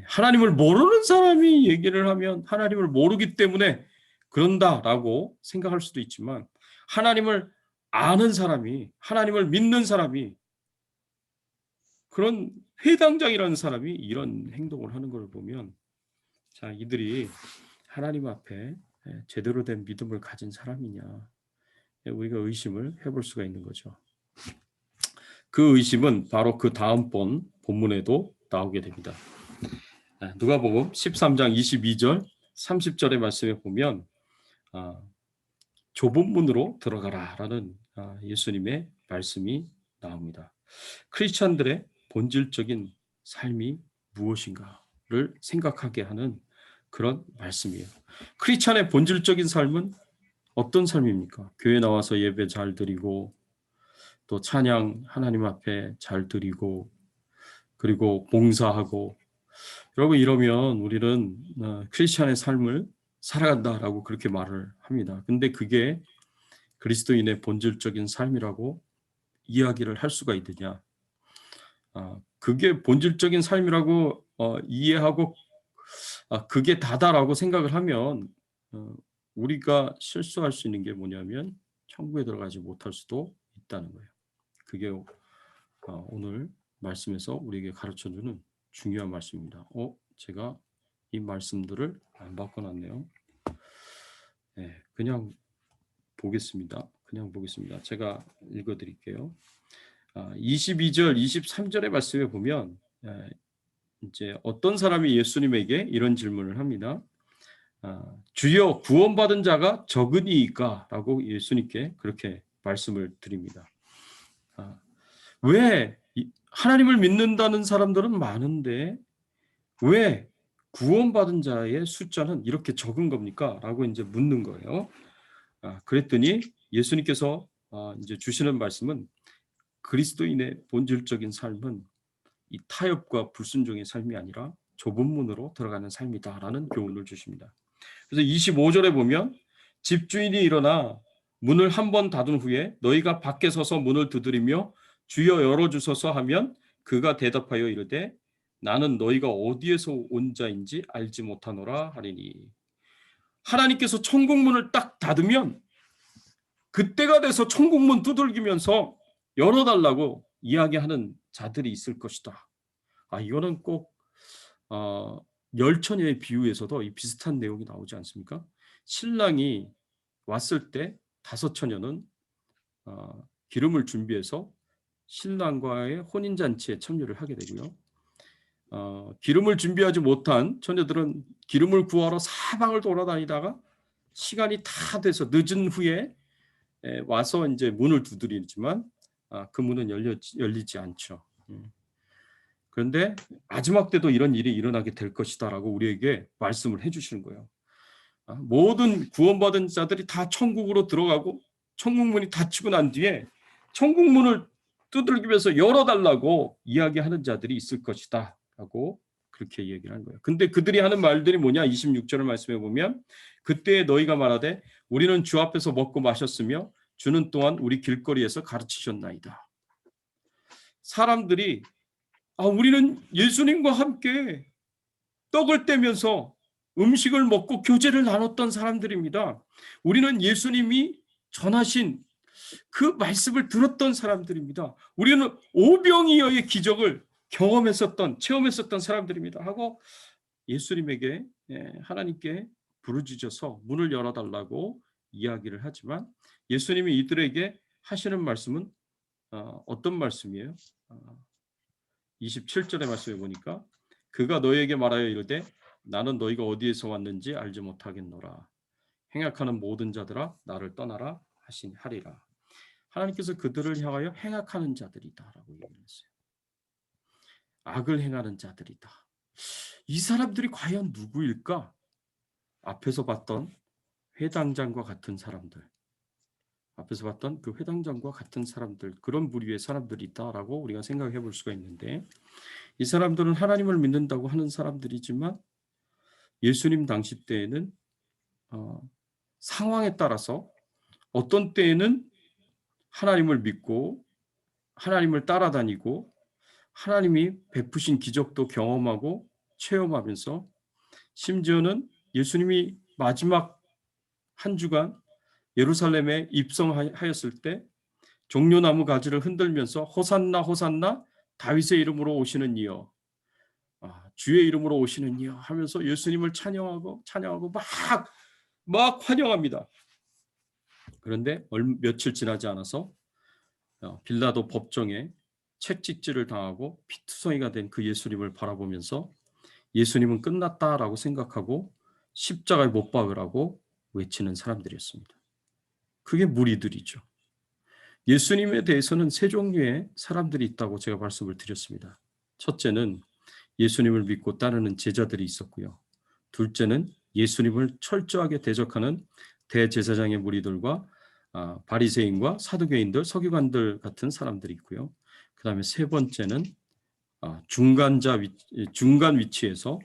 하나님을 모르는 사람이 얘기를 하면 하나님을 모르기 때문에 그런다라고 생각할 수도 있지만 하나님을 아는 사람이 하나님을 믿는 사람이 그런 회당장이라는 사람이 이런 행동을 하는 걸 보면 자 이들이 하나님 앞에 제대로 된 믿음을 가진 사람이냐 우리가 의심을 해볼 수가 있는 거죠. 그 의심은 바로 그 다음 본문에도 나오게 됩니다. 누가복음 13장 22절 30절의 말씀에 보면 좁은 문으로 들어가라라는 예수님의 말씀이 나옵니다. 크리스찬들의 본질적인 삶이 무엇인가를 생각하게 하는 그런 말씀이에요. 크리스찬의 본질적인 삶은 어떤 삶입니까? 교회 나와서 예배 잘 드리고 또 찬양 하나님 앞에 잘 드리고 그리고 봉사하고 여러분 이러면 우리는 크리스찬의 삶을 살아간다라고 그렇게 말을 합니다. 근데 그게 그리스도인의 본질적인 삶이라고 이야기를 할 수가 있느냐? 그게 본질적인 삶이라고 이해하고 그게 다다라고 생각을 하면 우리가 실수할 수 있는 게 뭐냐면 천국에 들어가지 못할 수도 있다는 거예요. 그게 오늘 말씀에서 우리에게 가르쳐주는 중요한 말씀입니다. 제가 이 말씀들을 안 바꿔놨네요. 그냥 보겠습니다. 제가 읽어드릴게요. 22절, 23절의 말씀에 보면 이제 어떤 사람이 예수님에게 이런 질문을 합니다. 주여 구원받은 자가 적으니까? 라고 예수님께 그렇게 말씀을 드립니다. 왜 하나님을 믿는다는 사람들은 많은데 왜 구원받은 자의 숫자는 이렇게 적은 겁니까? 라고 이제 묻는 거예요. 그랬더니 예수님께서 이제 주시는 말씀은 그리스도인의 본질적인 삶은 이 타협과 불순종의 삶이 아니라 좁은 문으로 들어가는 삶이다라는 교훈을 주십니다. 그래서 25절에 보면 집주인이 일어나 문을 한 번 닫은 후에 너희가 밖에 서서 문을 두드리며 주여 열어주소서 하면 그가 대답하여 이르되 나는 너희가 어디에서 온 자인지 알지 못하노라 하리니. 하나님께서 천국문을 딱 닫으면 그때가 돼서 천국문 두들기면서 열어달라고 이야기하는 자들이 있을 것이다. 이거는 꼭 열처녀의 비유에서도 이 비슷한 내용이 나오지 않습니까? 신랑이 왔을 때 다섯 처녀는 기름을 준비해서 신랑과의 혼인잔치에 참여를 하게 되고요. 기름을 준비하지 못한 처녀들은 기름을 구하러 사방을 돌아다니다가 시간이 다 돼서 늦은 후에 와서 이제 문을 두드리지만 그 문은 열리지 않죠. 그런데 마지막 때도 이런 일이 일어나게 될 것이다라고 우리에게 말씀을 해주시는 거예요. 모든 구원받은 자들이 다 천국으로 들어가고 천국문이 닫히고 난 뒤에 천국문을 두들기기 위해서 열어달라고 이야기하는 자들이 있을 것이다 라고 그렇게 얘기를 하는 거예요. 근데 그들이 하는 말들이 뭐냐? 26절을 말씀해 보면 그때 너희가 말하되 우리는 주 앞에서 먹고 마셨으며 주는 또한 우리 길거리에서 가르치셨나이다. 사람들이 우리는 예수님과 함께 떡을 떼면서 음식을 먹고 교제를 나눴던 사람들입니다. 우리는 예수님이 전하신 그 말씀을 들었던 사람들입니다. 우리는 오병이어의 기적을 체험했었던 사람들입니다. 하고 예수님에게 하나님께 부르짖어서 문을 열어달라고 이야기를 하지만 예수님이 이들에게 하시는 말씀은 어떤 말씀이에요? 27절의 말씀에 보니까 그가 너희에게 말하여 이르되 나는 너희가 어디에서 왔는지 알지 못하겠노라. 행악하는 모든 자들아 나를 떠나라 하리라. 하나님께서 그들을 향하여 행악하는 자들이다라고 얘기했어요. 악을 행하는 자들이다. 이 사람들이 과연 누구일까? 앞에서 봤던 회당장과 같은 사람들, 그런 부류의 사람들이 있다라고 우리가 생각해 볼 수가 있는데 이 사람들은 하나님을 믿는다고 하는 사람들이지만 예수님 당시 때에는 상황에 따라서 어떤 때에는 하나님을 믿고 하나님을 따라다니고 하나님이 베푸신 기적도 경험하고 체험하면서 심지어는 예수님이 마지막 한 주간 예루살렘에 입성하였을 때 종려나무 가지를 흔들면서 호산나 호산나 다윗의 이름으로 오시는 이여, 주의 이름으로 오시는 이여 하면서 예수님을 찬양하고 막 환영합니다. 그런데 며칠 지나지 않아서 빌라도 법정에 채찍질을 당하고 피투성이가 된 그 예수님을 바라보면서 예수님은 끝났다라고 생각하고 십자가에 못 박으라고 외치는 사람들이었습니다. 그게 무리들이죠. 예수님에 대해서는 세 종류의 사람들이 있다고 제가 말씀을 드렸습니다. 첫째는 예수님을 믿고 따르는 제자들이 있었고요. 둘째는 예수님을 철저하게 대적하는 대제사장의 무리들과 바리새인과 사두개인들, 서기관들 같은 사람들이 있고요. 그 다음에 세 번째는 중간 위치에서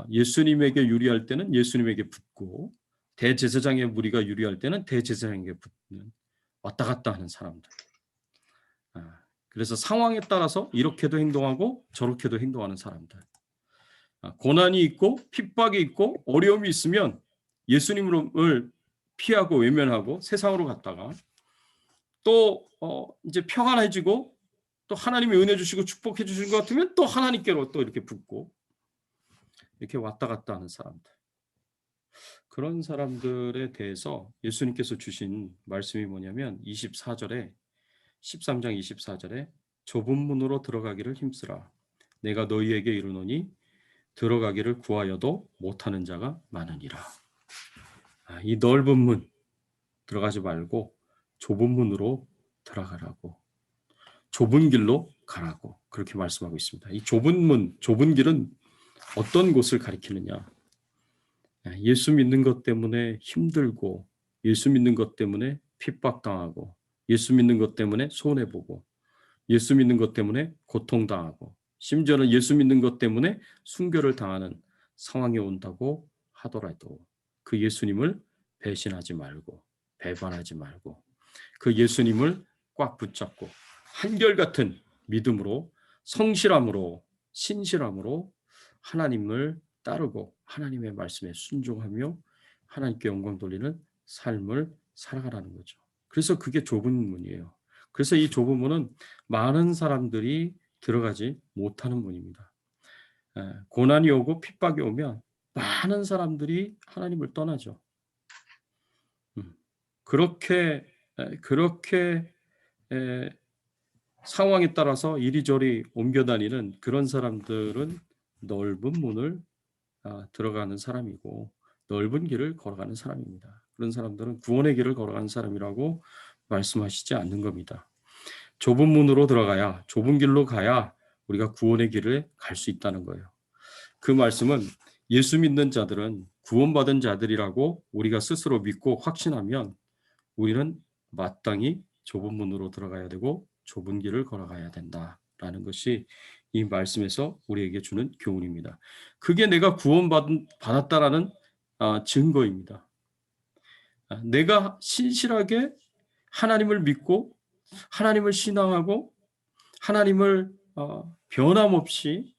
예수님에게 유리할 때는 예수님에게 붙고 대제사장의 무리가 유리할 때는 대제사장에게 붙는 왔다 갔다 하는 사람들. 그래서 상황에 따라서 이렇게도 행동하고 저렇게도 행동하는 사람들. 고난이 있고 핍박이 있고 어려움이 있으면 예수님을 피하고 외면하고 세상으로 갔다가 또 이제 평안해지고 또 하나님이 은혜 주시고 축복해 주신 것 같으면 또 하나님께로 또 이렇게 붙고 이렇게 왔다 갔다 하는 사람들. 그런 사람들에 대해서 예수님께서 주신 말씀이 뭐냐면 13장 24절에 좁은 문으로 들어가기를 힘쓰라. 내가 너희에게 이르노니 들어가기를 구하여도 못하는 자가 많으니라. 이 넓은 문 들어가지 말고 좁은 문으로 들어가라고, 좁은 길로 가라고 그렇게 말씀하고 있습니다. 이 좁은 문, 좁은 길은 어떤 곳을 가리키느냐? 예수 믿는 것 때문에 힘들고, 예수 믿는 것 때문에 핍박당하고, 예수 믿는 것 때문에 손해보고, 예수 믿는 것 때문에 고통당하고, 심지어는 예수 믿는 것 때문에 순교를 당하는 상황이 온다고 하더라도 그 예수님을 배신하지 말고, 배반하지 말고, 그 예수님을 꽉 붙잡고 한결같은 믿음으로, 성실함으로, 신실함으로 하나님을 따르고 하나님의 말씀에 순종하며 하나님께 영광 돌리는 삶을 살아가라는 거죠. 그래서 그게 좁은 문이에요. 그래서 이 좁은 문은 많은 사람들이 들어가지 못하는 문입니다. 고난이 오고 핍박이 오면 많은 사람들이 하나님을 떠나죠. 그렇게 상황에 따라서 이리저리 옮겨다니는 그런 사람들은 넓은 문을 들어가는 사람이고 넓은 길을 걸어가는 사람입니다. 그런 사람들은 구원의 길을 걸어가는 사람이라고 말씀하시지 않는 겁니다. 좁은 문으로 들어가야, 좁은 길로 가야 우리가 구원의 길을 갈 수 있다는 거예요. 그 말씀은 예수 믿는 자들은 구원받은 자들이라고 우리가 스스로 믿고 확신하면 우리는 마땅히 좁은 문으로 들어가야 되고 좁은 길을 걸어가야 된다라는 것이 이 말씀에서 우리에게 주는 교훈입니다. 그게 내가 구원받았다라는 증거입니다. 내가 신실하게 하나님을 믿고 하나님을 신앙하고 하나님을 변함없이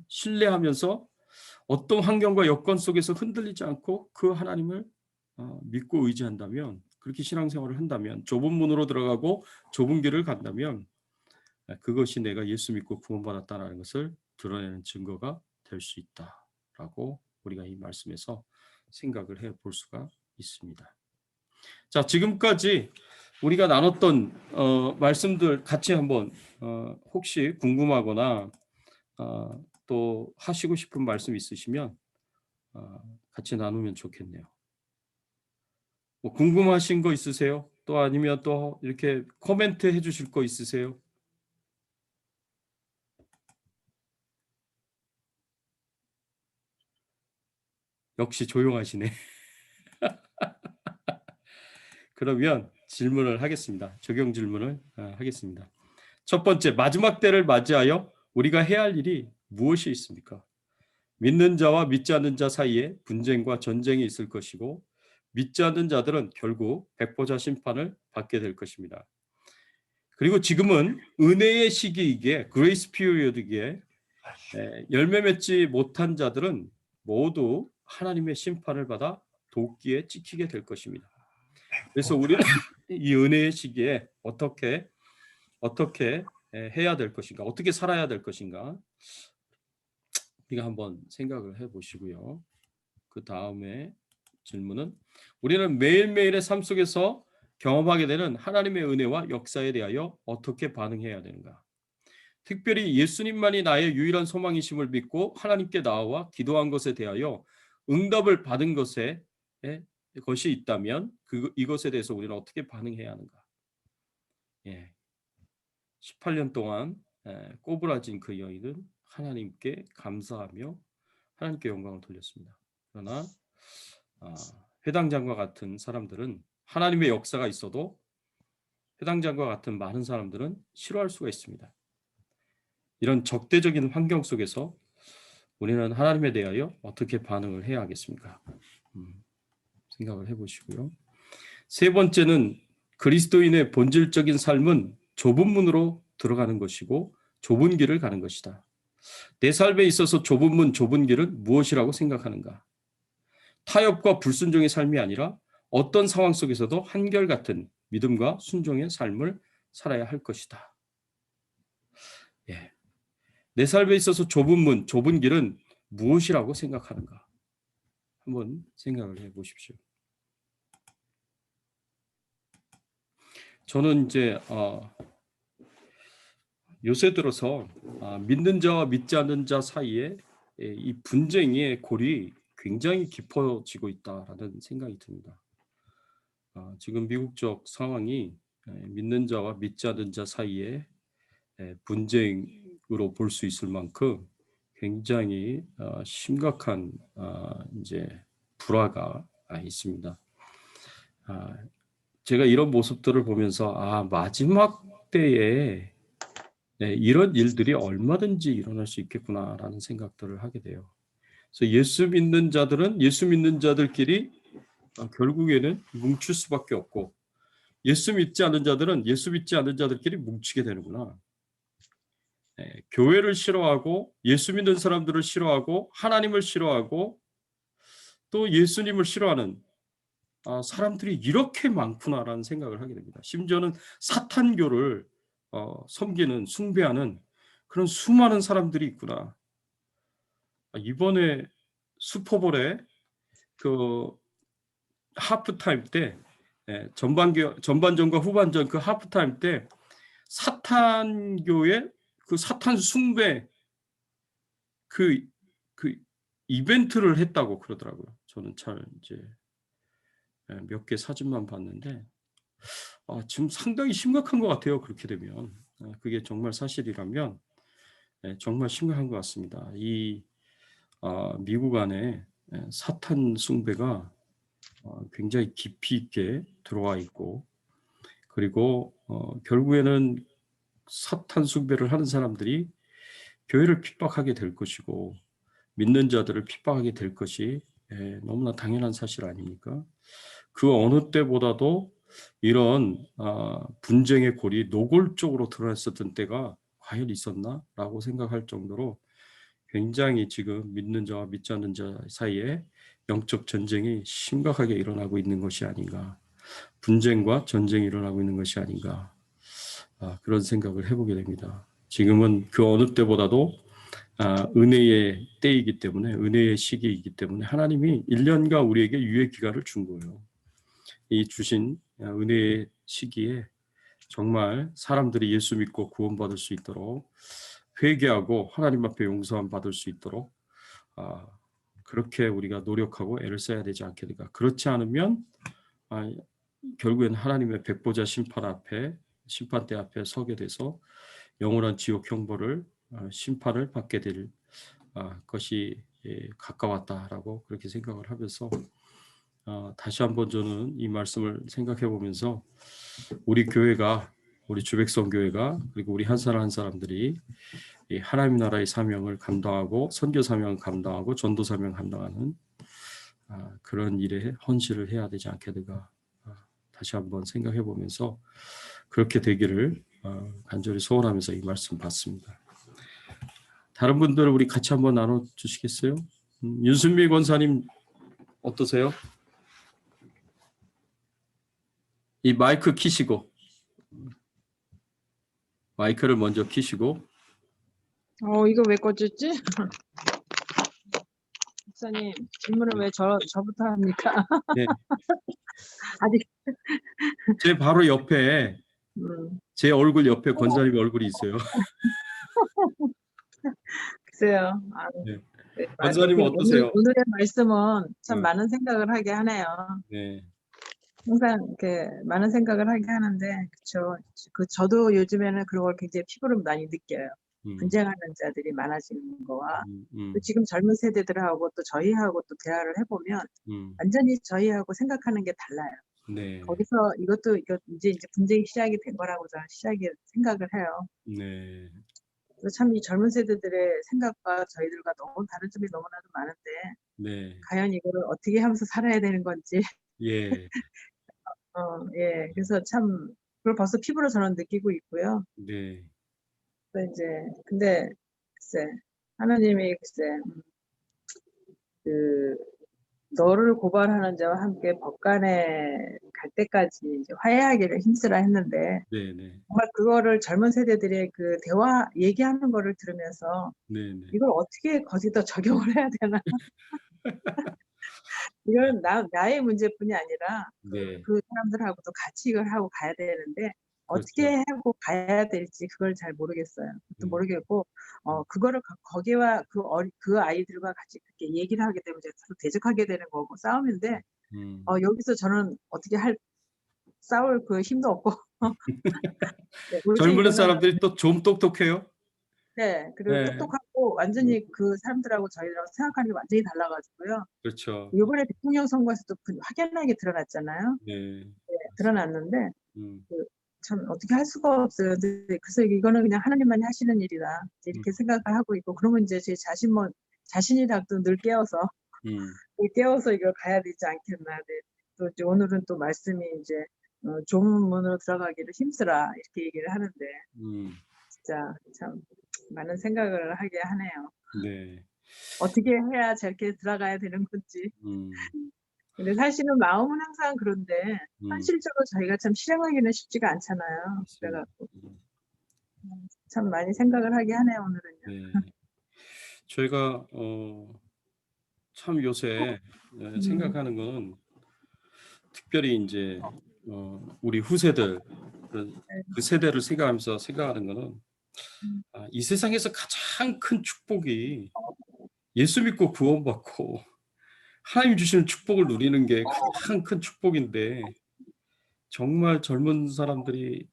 신뢰하면서 어떤 환경과 여건 속에서 흔들리지 않고 그 하나님을 믿고 의지한다면, 그렇게 신앙생활을 한다면, 좁은 문으로 들어가고 좁은 길을 간다면 그것이 내가 예수 믿고 구원받았다는 것을 드러내는 증거가 될 수 있다라고 우리가 이 말씀에서 생각을 해볼 수가 있습니다. 자, 지금까지 우리가 나눴던 말씀들 같이 한번 혹시 궁금하거나 또 하시고 싶은 말씀 있으시면 같이 나누면 좋겠네요. 뭐 궁금하신 거 있으세요? 또 아니면 또 이렇게 코멘트 해주실 거 있으세요? 역시 조용하시네. 그러면 질문을 하겠습니다. 적용 질문을 하겠습니다. 첫 번째, 마지막 때를 맞이하여 우리가 해야 할 일이 무엇이 있습니까? 믿는 자와 믿지 않는 자 사이에 분쟁과 전쟁이 있을 것이고 믿지 않는 자들은 결국 백보자 심판을 받게 될 것입니다. 그리고 지금은 은혜의 시기이기에, 그레이스 피리어드기에 열매 맺지 못한 자들은 모두 하나님의 심판을 받아 도끼에 찍히게 될 것입니다. 그래서 우리는 이 은혜의 시기에 어떻게 해야 될 것인가, 어떻게 살아야 될 것인가, 우리가 한번 생각을 해보시고요. 그 다음에 질문은, 우리는 매일매일의 삶 속에서 경험하게 되는 하나님의 은혜와 역사에 대하여 어떻게 반응해야 되는가? 특별히 예수님만이 나의 유일한 소망이심을 믿고 하나님께 나아와 기도한 것에 대하여 응답을 받은 것이 있다면 이것에 대해서 우리는 어떻게 반응해야 하는가? 18년 동안 꼬부라진 그 여인은 하나님께 감사하며 하나님께 영광을 돌렸습니다. 그러나 회당장과 같은 사람들은, 하나님의 역사가 있어도 회당장과 같은 많은 사람들은 싫어할 수가 있습니다. 이런 적대적인 환경 속에서 우리는 하나님에 대하여 어떻게 반응을 해야 하겠습니까? 생각을 해보시고요. 세 번째는, 그리스도인의 본질적인 삶은 좁은 문으로 들어가는 것이고 좁은 길을 가는 것이다. 내 삶에 있어서 좁은 문, 좁은 길은 무엇이라고 생각하는가? 타협과 불순종의 삶이 아니라 어떤 상황 속에서도 한결같은 믿음과 순종의 삶을 살아야 할 것이다. 내 삶에 있어서 좁은 문, 좁은 길은 무엇이라고 생각하는가? 한번 생각을 해보십시오. 저는 이제 요새 들어서 믿는 자와 믿지 않는 자 사이에 이 분쟁의 골이 굉장히 깊어지고 있다라는 생각이 듭니다. 지금 미국적 상황이 믿는 자와 믿지 않는 자 사이에 분쟁으로 볼 수 있을 만큼 굉장히 심각한 이제 불화가 있습니다. 제가 이런 모습들을 보면서 마지막 때에 이런 일들이 얼마든지 일어날 수 있겠구나라는 생각들을 하게 돼요. 그래서 예수 믿는 자들은 예수 믿는 자들끼리 결국에는 뭉칠 수밖에 없고, 예수 믿지 않는 자들은 예수 믿지 않는 자들끼리 뭉치게 되는구나. 교회를 싫어하고 예수 믿는 사람들을 싫어하고 하나님을 싫어하고 또 예수님을 싫어하는 사람들이 이렇게 많구나라는 생각을 하게 됩니다. 심지어는 사탄교를 섬기는, 숭배하는 그런 수많은 사람들이 있구나. 이번에 슈퍼볼에 그 하프타임 때, 전반전과 후반전 그 하프타임 때 사탄교의 그 사탄 숭배 그 이벤트를 했다고 그러더라고요. 저는 잘 이제 몇 개 사진만 봤는데 지금 상당히 심각한 것 같아요. 그렇게 되면 그게 정말 사실이라면 정말 심각한 것 같습니다. 이 미국 안에 사탄 숭배가 굉장히 깊이 있게 들어와 있고, 그리고 결국에는 사탄 숭배를 하는 사람들이 교회를 핍박하게 될 것이고 믿는 자들을 핍박하게 될 것이 너무나 당연한 사실 아닙니까? 그 어느 때보다도 이런 분쟁의 골이 노골적으로 드러났었던 때가 과연 있었나라고 생각할 정도로 굉장히 지금 믿는 자와 믿지 않는 자 사이에 영적 전쟁이 심각하게 일어나고 있는 것이 아닌가, 분쟁과 전쟁이 일어나고 있는 것이 아닌가, 그런 생각을 해보게 됩니다. 지금은 그 어느 때보다도 은혜의 때이기 때문에, 은혜의 시기이기 때문에 하나님이 1년간 우리에게 유예 기간을 준 거예요. 이 주신 은혜의 시기에 정말 사람들이 예수 믿고 구원받을 수 있도록, 회개하고 하나님 앞에 용서함 받을 수 있도록 그렇게 우리가 노력하고 애를 써야 되지 않겠는가. 그렇지 않으면 결국엔 하나님의 백보자 심판대 앞에 서게 돼서 영원한 지옥 형벌을, 심판을 받게 될 것이 가까웠다라고 그렇게 생각을 하면서 다시 한번 저는 이 말씀을 생각해 보면서 우리 교회가, 우리 주백성 교회가, 그리고 우리 한 사람 한 사람들이 이 하나님 나라의 사명을 감당하고 선교 사명을 감당하고 전도 사명을 감당하는 그런 일에 헌신을 해야 되지 않겠는가, 다시 한번 생각해 보면서 그렇게 되기를 간절히 소원하면서 이 말씀 받습니다. 다른 분들 우리 같이 한번 나눠 주시겠어요? 윤순미 권사님 어떠세요? 이 마이크 키시고, 마이크를 먼저 키시고. 이거 왜 꺼졌지? 목사님, 질문을 왜 저부터 합니까? 네. 아직. 제 바로 옆에, 제 얼굴 옆에 권사님 얼굴이 있어요. 글쎄요. 네. 권사님 어떠세요? 오늘의 말씀은 참 네. 많은 생각을 하게 하네요. 네. 항상 이렇게 많은 생각을 하게 하는데, 그렇죠. 저도 요즘에는 그런 걸 굉장히 피부로 많이 느껴요. 분쟁하는 자들이 많아지는 거와 또 지금 젊은 세대들하고 또 저희하고 또 대화를 해보면 완전히 저희하고 생각하는 게 달라요. 네. 거기서 이거 이제 분쟁이 시작이 된 거라고 저는 생각을 해요. 네. 그래서 참 이 젊은 세대들의 생각과 저희들과 너무 다른 점이 너무나도 많은데, 네. 과연 이거를 어떻게 하면서 살아야 되는 건지. 예. 예. 그래서 참 그걸 벌써 피부로 저는 느끼고 있고요. 네. 근데 글쎄, 하나님이 글쎄, 너를 고발하는 자와 함께 법관에 갈 때까지 이제 화해하기를 힘쓰라 했는데, 네네. 정말 그거를 젊은 세대들의 그 대화 얘기하는 거를 들으면서 네네. 이걸 어떻게 거기다 적용을 해야 되나? 이건 나의 문제뿐이 아니라 네. 그 사람들하고도 같이 이걸 하고 가야 되는데 어떻게 그렇죠. 하고 가야 될지 그걸 잘 모르겠어요. 그것도 모르겠고 그거를 거기와 그 아이들과 같이 그렇게 얘기를 하게 되면 서로 대적하게 되는 거고 싸움인데 여기서 저는 어떻게 싸울 그 힘도 없고. 네, 젊은 사람들이 또 좀 똑똑해요. 네. 그리고 네. 똑똑하고 완전히 그 사람들하고 저희랑 생각하는 게 완전히 달라가지고요. 그렇죠. 이번에 대통령 선거에서도 확연하게 드러났잖아요. 네. 네, 드러났는데 음. 참 어떻게 할 수가 없어요. 근데 그래서 이거는 그냥 하나님만이 하시는 일이다 이렇게 생각을 하고 있고, 그러면 이제 제 자신이라도 늘 깨어서 이걸 가야 되지 않겠나. 네. 또 이제 오늘은 또 말씀이 이제 좋은 문으로 들어가기를 힘쓰라 이렇게 얘기를 하는데 진짜 참 많은 생각을 하게 하네요. 네. 어떻게 해야 저렇게 들어가야 되는 건지. 음. 근데 사실은 마음은 항상 그런데 현실적으로 저희가 참 실행하기는 쉽지가 않잖아요. 그래갖고 참 많이 생각을 하게 하네요, 오늘은요. 네. 저희가 참 요새 생각하는 거는 특별히 이제 우리 후세들 그 세대를 생각하면서 생각하는 거는 이 세상에서 가장 큰 축복이 예수 믿고 구원받고 하나님 주시는 축복을 누리는 게 가장 큰 축복인데, 정말 젊은 사람들이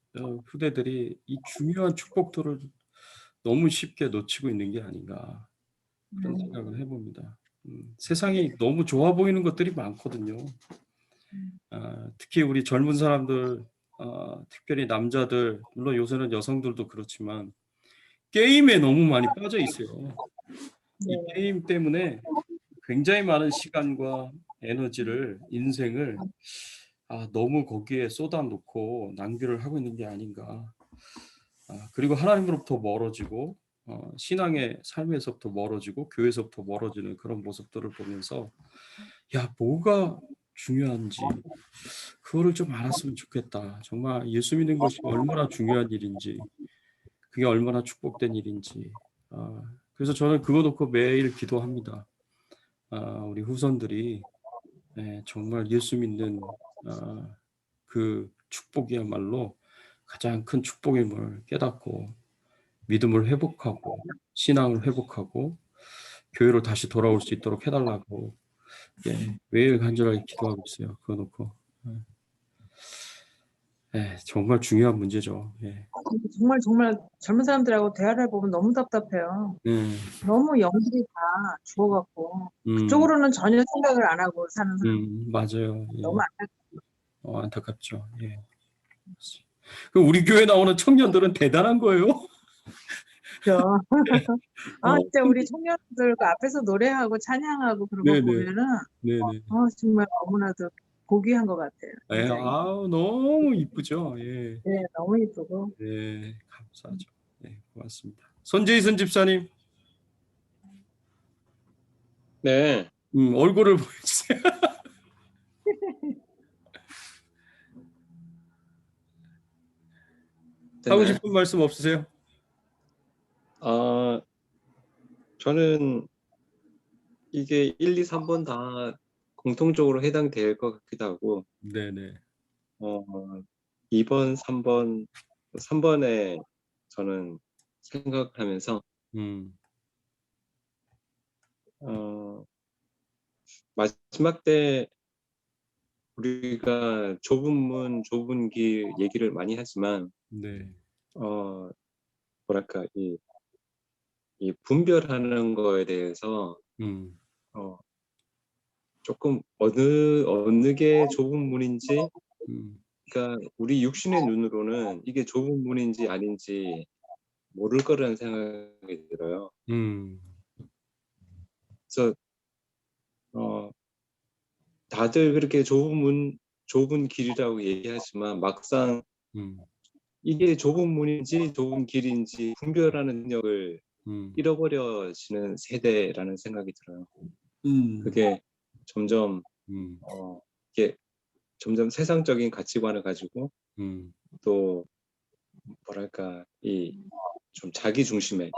후대들이 이 중요한 축복들을 너무 쉽게 놓치고 있는 게 아닌가, 그런 생각을 해봅니다. 세상이 너무 좋아 보이는 것들이 많거든요. 특히 우리 젊은 사람들, 특별히 남자들, 물론 요새는 여성들도 그렇지만 게임에 너무 많이 빠져 있어요. 이 게임 때문에 굉장히 많은 시간과 에너지를, 인생을 너무 거기에 쏟아놓고 낭비를 하고 있는 게 아닌가. 그리고 하나님으로부터 멀어지고 신앙의 삶에서부터 멀어지고 교회에서부터 멀어지는 그런 모습들을 보면서 뭐가 중요한지 그거를 좀 알았으면 좋겠다. 정말 예수 믿는 것이 얼마나 중요한 일인지, 그게 얼마나 축복된 일인지. 그래서 저는 그거 놓고 매일 기도합니다. 우리 후손들이 정말 예수 믿는 그 축복이야말로 가장 큰 축복임을 깨닫고 믿음을 회복하고 신앙을 회복하고 교회로 다시 돌아올 수 있도록 해달라고 매일 간절하게 기도하고 있어요. 그거 놓고. 정말 중요한 문제죠. 정말 젊은 사람들하고 대화를 해보면 너무 답답해요. 너무 영들이 다 죽어갖고 그쪽으로는 전혀 생각을 안 하고 사는 사람. 맞아요. 너무 안타깝죠. 그럼 우리 교회 나오는 청년들은 대단한 거예요. 그렇죠. 진짜 우리 청년들 그 앞에서 노래하고 찬양하고 그런 거 보면은 정말 너무나도 고귀한 것 같아요. 너무 이쁘죠. 네, 너무 이쁘고. 감사하죠. 고맙습니다. 손재희선 집사님. 네. 얼굴을 보여주세요. 하고 싶은 말씀 없으세요? 저는 이게 1, 2, 3번 다 공통적으로 해당될 것 같기도 하고, 네네. 2번, 3번에 저는 생각하면서 마지막 때 우리가 좁은 문, 좁은 길 얘기를 많이 하지만 뭐랄까 이 분별하는 거에 대해서 조금 어느 게 좁은 문인지, 그러니까 우리 육신의 눈으로는 이게 좁은 문인지 아닌지 모를 거라는 생각이 들어요. 그래서 다들 그렇게 좁은 길이라고 얘기하지만 막상 이게 좁은 문인지 좁은 길인지 분별하는 능력을 잃어버려지는 세대라는 생각이 들어요. 그게 점점 이게 점점 세상적인 가치관을 가지고 또 뭐랄까 좀 자기 중심의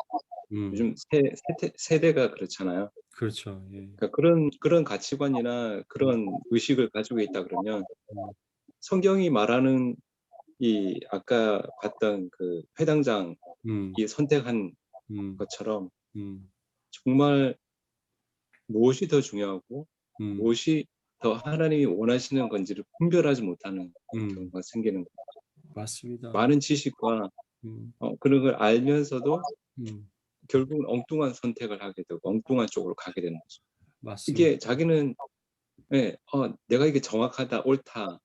요즘 세대가 그렇잖아요. 그렇죠. 그러니까 그런 가치관이나 그런 의식을 가지고 있다 그러면 성경이 말하는 아까 봤던 그 회당장이 선택한 것처럼 정말 무엇이 더 중요하고 무엇이 더 하나님이 원하시는 건지를 분별하지 못하는 경우가 생기는 거예요. 맞습니다. 많은 지식과 그런 걸 알면서도 결국은 엉뚱한 선택을 하게 되고 엉뚱한 쪽으로 가게 되는 거죠. 맞습니다. 이게 자기는 예, 내가 이게 정확하다, 옳다,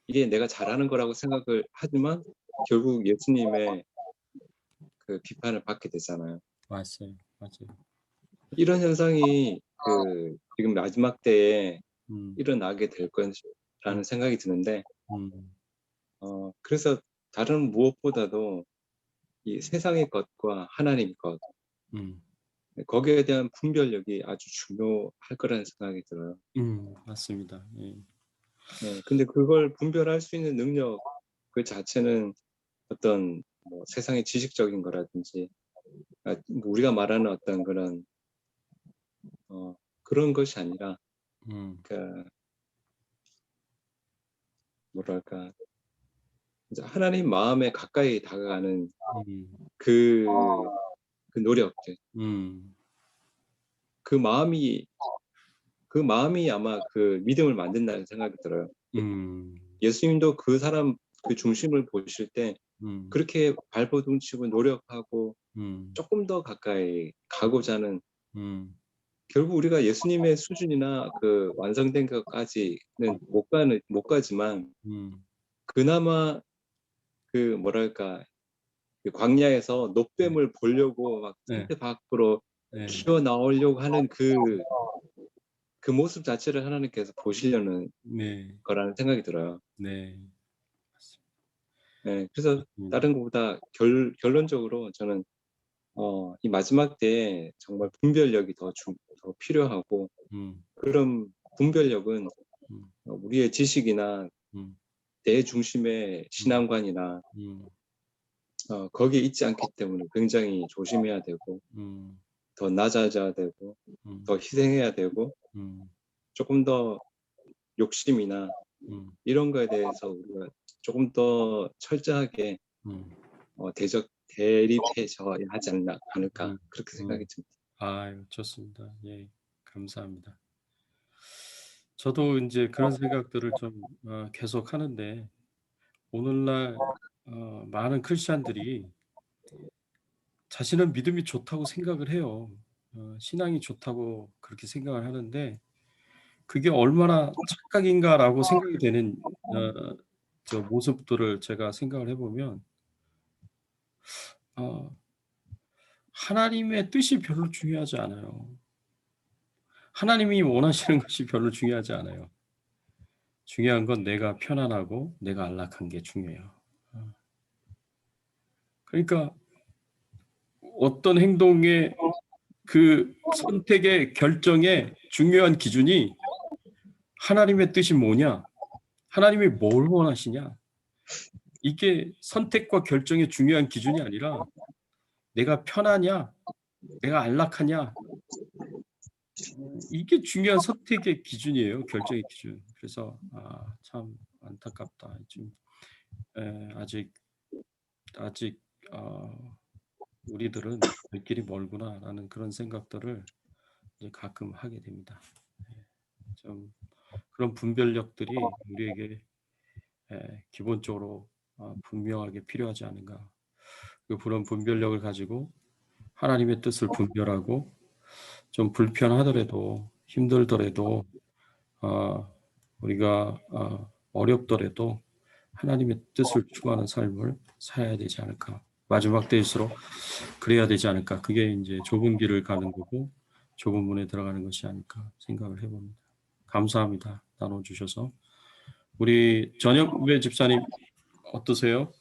이게 내가 잘하는 거라고 생각을 하지만 결국 예수님의 그 비판을 받게 되잖아요. 맞아요. 맞아요. 이런 현상이 지금 마지막 때에 음, 일어나게 될 거라는 생각이 드는데 음, 그래서 다른 무엇보다도 이 세상의 것과 하나님 것 음, 거기에 대한 분별력이 아주 중요할 거라는 생각이 들어요. 맞습니다. 예. 네, 근데 그걸 분별할 수 있는 능력 그 자체는 어떤 뭐 세상의 지식적인 거라든지 우리가 말하는 어떤 그런 그런 것이 아니라 그러니까 뭐랄까 이제 하나님 마음에 가까이 다가가는 그 노력들 그 마음이 아마 그 믿음을 만든다는 생각이 들어요. 예수님도 그 사람 그 중심을 보실 때 그렇게 발버둥치고 노력하고 조금 더 가까이 가고자 하는 결국 우리가 예수님의 수준이나 그 완성된 것까지는 못 가지만 그나마 그 뭐랄까 그 광야에서 노뱀을 보려고 막 네. 텐트 밖으로 네. 기어 나오려고 하는 그 모습 자체를 하나님께서 보시려는 네. 거라는 생각이 들어요. 네. 네, 그래서 다른 것보다 결론적으로 저는 이 마지막 때에 정말 분별력이 더 필요하고 그런 분별력은 우리의 지식이나 내 중심의 신앙관이나 거기에 있지 않기 때문에 굉장히 조심해야 되고 더 낮아져야 되고 더 희생해야 되고 조금 더 욕심이나 이런 거에 대해서 우리가 조금 더 철저하게 대립해져야 하지 않을까 그렇게 생각이 듭니다. 아유, 좋습니다. 예, 감사합니다. 저도 이제 그런 생각들을 좀 계속 하는데 오늘날 많은 크리스찬들이 자신은 믿음이 좋다고 생각을 해요. 신앙이 좋다고 그렇게 생각을 하는데 그게 얼마나 착각인가라고 생각이 되는 저 모습들을 제가 생각을 해보면 하나님의 뜻이 별로 중요하지 않아요. 하나님이 원하시는 것이 별로 중요하지 않아요. 중요한 건 내가 편안하고 내가 안락한 게 중요해요. 그러니까 어떤 행동의 그 선택의 결정의 중요한 기준이 하나님의 뜻이 뭐냐? 하나님이 뭘 원하시냐? 이게 선택과 결정의 중요한 기준이 아니라 내가 편하냐? 내가 안락하냐? 이게 중요한 선택의 기준이에요. 결정의 기준. 그래서 참 안타깝다. 지금 아직 우리들은 갈 길이 멀구나라는 그런 생각들을 이제 가끔 하게 됩니다. 좀 그런 분별력들이 우리에게 기본적으로 분명하게 필요하지 않은가. 그런 분별력을 가지고 하나님의 뜻을 분별하고 좀 불편하더라도 힘들더라도 우리가 어렵더라도 하나님의 뜻을 추구하는 삶을 살아야 되지 않을까. 마지막 때일수록 그래야 되지 않을까. 그게 이제 좁은 길을 가는 거고 좁은 문에 들어가는 것이 아닐까 생각을 해봅니다. 감사합니다. 나눠주셔서. 우리 전영배 집사님 어떠세요?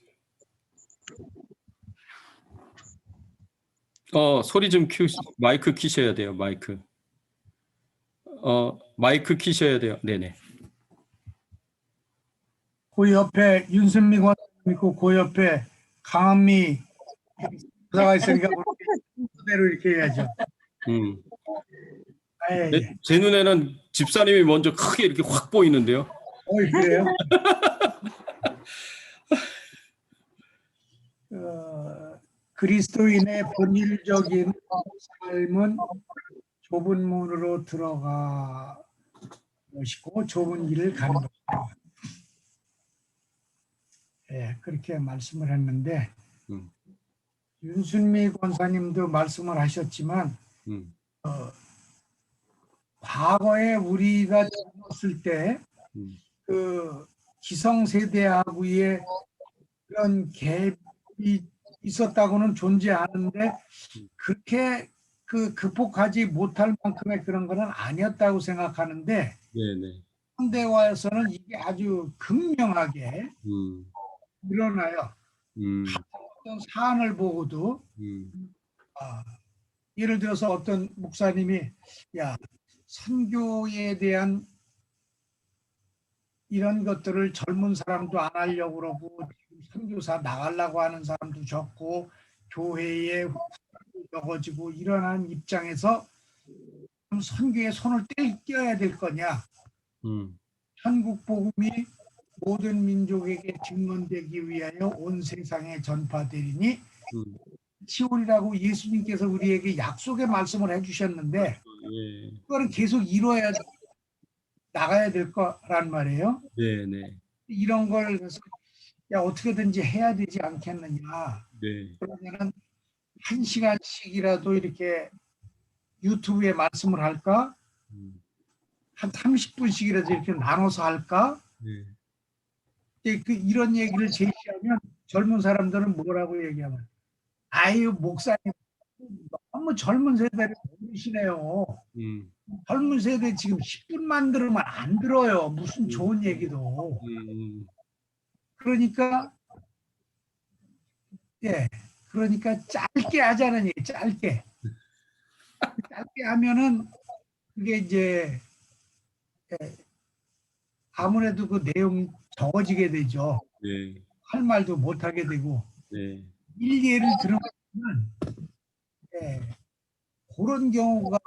소리 좀 마이크 키셔야 돼요. 마이크. 마이크 키셔야 돼요. 네네. 그 옆에 윤선미 관님 있고 그 옆에 강한미 부사가 있으니까 그대로 이렇게 해야죠. 제 눈에는 집사님이 먼저 크게 이렇게 확 보이는데요. 그래요? 그리스도인의 본질적인 삶은 좁은 문으로 들어가 것이고 좁은 길을 가는 것이다. 그렇게 말씀을 했는데 윤순미 권사님도 말씀을 하셨지만 과거에 우리가 젊었을 때 그 기성세대하고의 그런 갭이 있었다고는 존재하는데 그렇게 극복하지 못할 만큼의 그런 거는 아니었다고 생각하는데 네네. 현대 와서는 이게 아주 극명하게 일어나요. 어떤 사안을 보고도 예를 들어서 어떤 목사님이 야 선교에 대한 이런 것들을 젊은 사람도 안 하려고 그러고 지금 선교사 나가려고 하는 사람도 적고 교회에 적어지고 이러한 입장에서 선교에 손을 떼야 될 거냐. 천국 복음이 모든 민족에게 증언되기 위하여 온 세상에 전파되리니 10월이라고 예수님께서 우리에게 약속의 말씀을 해주셨는데 그거는 계속 이뤄야 나가야 될 거란 말이에요. 네네. 이런 걸 야 어떻게든지 해야 되지 않겠느냐. 네. 그러면은 1시간씩이라도 이렇게 유튜브에 말씀을 할까? 한 30분씩이라도 이렇게 나눠서 할까? 이런 얘기를 제시하면 젊은 사람들은 뭐라고 얘기하면 아유 목사님 너무 젊은 세대를 모르시네요. 젊은 세대 지금 10분만 들으면 안 들어요. 무슨 좋은 얘기도. 그러니까 그러니까 짧게 하자는 얘기. 짧게 하면은 그게 이제 아무래도 그 내용이 적어지게 되죠. 할 말도 못 하게 되고. 일예를 들으면 그런 경우가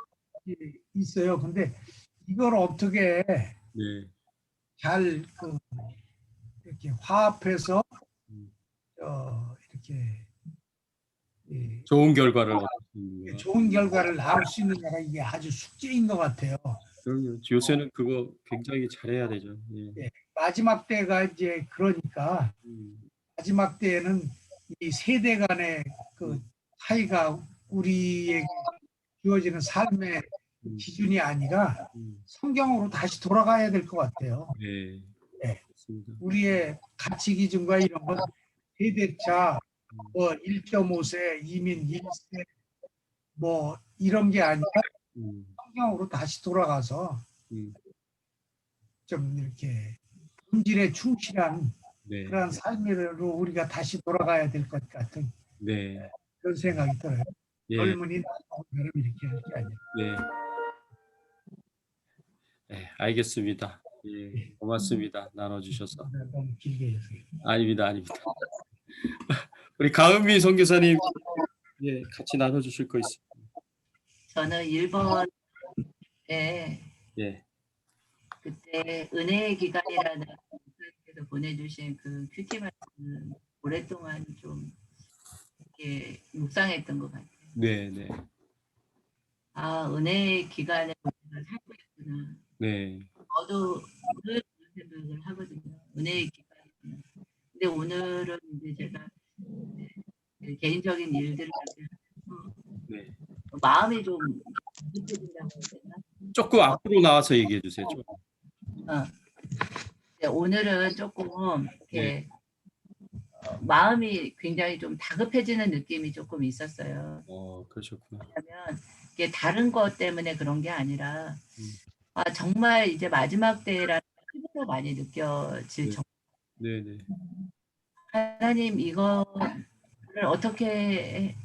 있어요. 근데 이걸 어떻게 잘 이렇게 화합해서 이렇게 좋은 결과를 좋은 결과를 낳을 수 있느냐가 이게 아주 숙제인 것 같아요. 그럼요. 요새는 그거 굉장히 잘해야 되죠. 마지막 때가 이제 그러니까 마지막 때에는 이 세대 간의 그 차이가 우리에게 주어지는 삶의 기준이 아니라 성경으로 다시 돌아가야 될 것 같아요. 우리의 가치 기준과 이런 건 세대차, 뭐 1.5세, 이민 1세, 뭐 이런 게 아니라 성경으로 다시 돌아가서 좀 이렇게 본질에 충실한 그런 삶으로 우리가 다시 돌아가야 될 것 같은 그런 생각이 들어요. 젊은이 나처럼 이렇게 할 게 아니라. 알겠습니다. 고맙습니다. 나눠주셔서. 너무 길게 해서. 아닙니다. 우리 가은미 선교사님 같이 나눠주실 거 있어요? 저는 일본에 그때 은혜의 기간이라는 목사님께서 보내주신 그 큐티 말씀을 오랫동안 좀 이렇게 묵상했던 것 같아요. 아, 은혜의 기간에 우리가 살고 있구나. 저도 늘 그런 생각을 하거든요. 은혜의 기간이구나. 근데 오늘은 이제 제가 개인적인 일들을 하면서 마음이 좀 느껴진다고 해야 되나? 조금 앞으로 나와서 얘기해 주세요. 오늘은 조금 이렇게 마음이 굉장히 좀 다급해지는 느낌이 조금 있었어요. 그러셨구나. 왜냐하면 이게 다른 것 때문에 그런 게 아니라 정말 이제 마지막 때라는 게 많이 느껴질 정도. 하나님 이거를 어떻게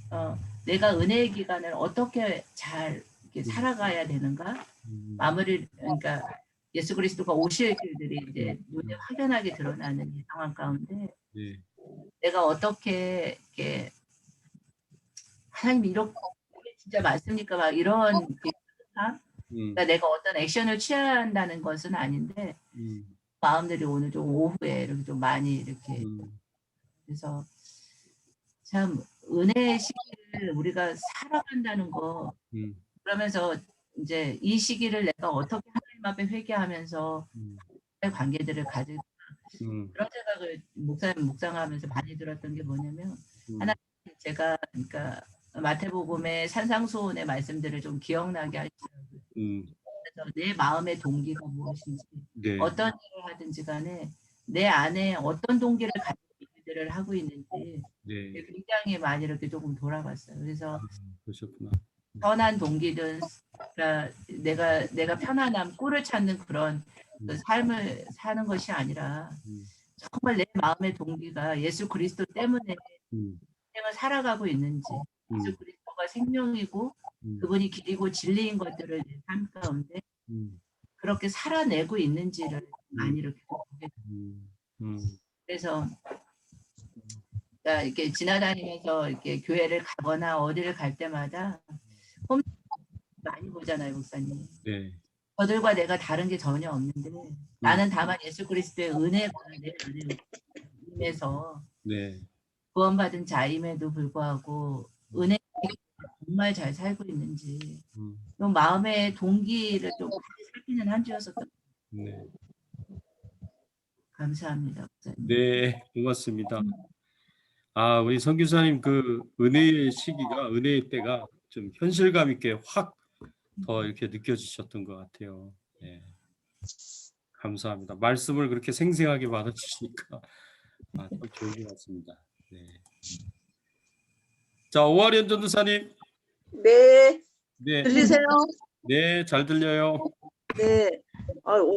내가 은혜의 기간을 어떻게 잘 이렇게 살아가야 되는가? 그러니까 예수 그리스도가 오실 길들이 이제 눈에 확연하게 드러나는 이 상황 가운데 내가 어떻게 이렇게 하나님 이렇게 진짜 맞습니까? 막 이런 그러니까 내가 어떤 액션을 취해야 한다는 것은 아닌데 마음들이 오늘 좀 오후에 이렇게 좀 많이 이렇게 그래서 참 은혜의 시기를 우리가 살아간다는 거 그러면서 이제 이 시기를 내가 어떻게 하나님 앞에 회개하면서 관계들을 가질 그런 생각을 목사님 묵상하면서 많이 들었던 게 뭐냐면 하나님 제가 그러니까 마태복음의 산상수훈의 말씀들을 좀 기억나게 하시더라고요. 그래서 내 마음의 동기가 무엇인지 네. 어떤 일을 하든지 간에 내 안에 어떤 동기를 가지고 일들을 하고 있는지 네. 굉장히 많이 이렇게 조금 돌아봤어요. 그래서 그러셨구나. 편한 동기든 그러니까 내가 편안함, 꿀을 찾는 그런 그 삶을 사는 것이 아니라 정말 내 마음의 동기가 예수 그리스도 때문에 생을 살아가고 있는지, 예수 그리스도가 생명이고 그분이 길이고 진리인 것들을 내 삶 가운데 그렇게 살아내고 있는지를 많이 이렇게 보게 돼요. 그래서 그러니까 이렇게 지나다니면서 이렇게 교회를 가거나 어디를 갈 때마다 많이 보잖아요, 목사님. 네. 저들과 내가 다른 게 전혀 없는데 나는 다만 예수 그리스도의 은혜가 내 안에 임해서 네. 구원받은 자임에도 불구하고 은혜 정말 잘 살고 있는지 좀 마음의 동기를 좀 살피는 한 주였었던. 네. 감사합니다, 목사님. 네, 고맙습니다. 아, 우리 선교사님 그 은혜의 시기가 은혜의 때가 좀 현실감 있게 확 더 이렇게 느껴지셨던 것 같아요. 네. 감사합니다. 말씀을 그렇게 생생하게 받아주시니까 참 좋은 것 같습니다. 네. 자, 오하련 전도사님. 네, 네. 들리세요? 네, 잘 들려요. 네.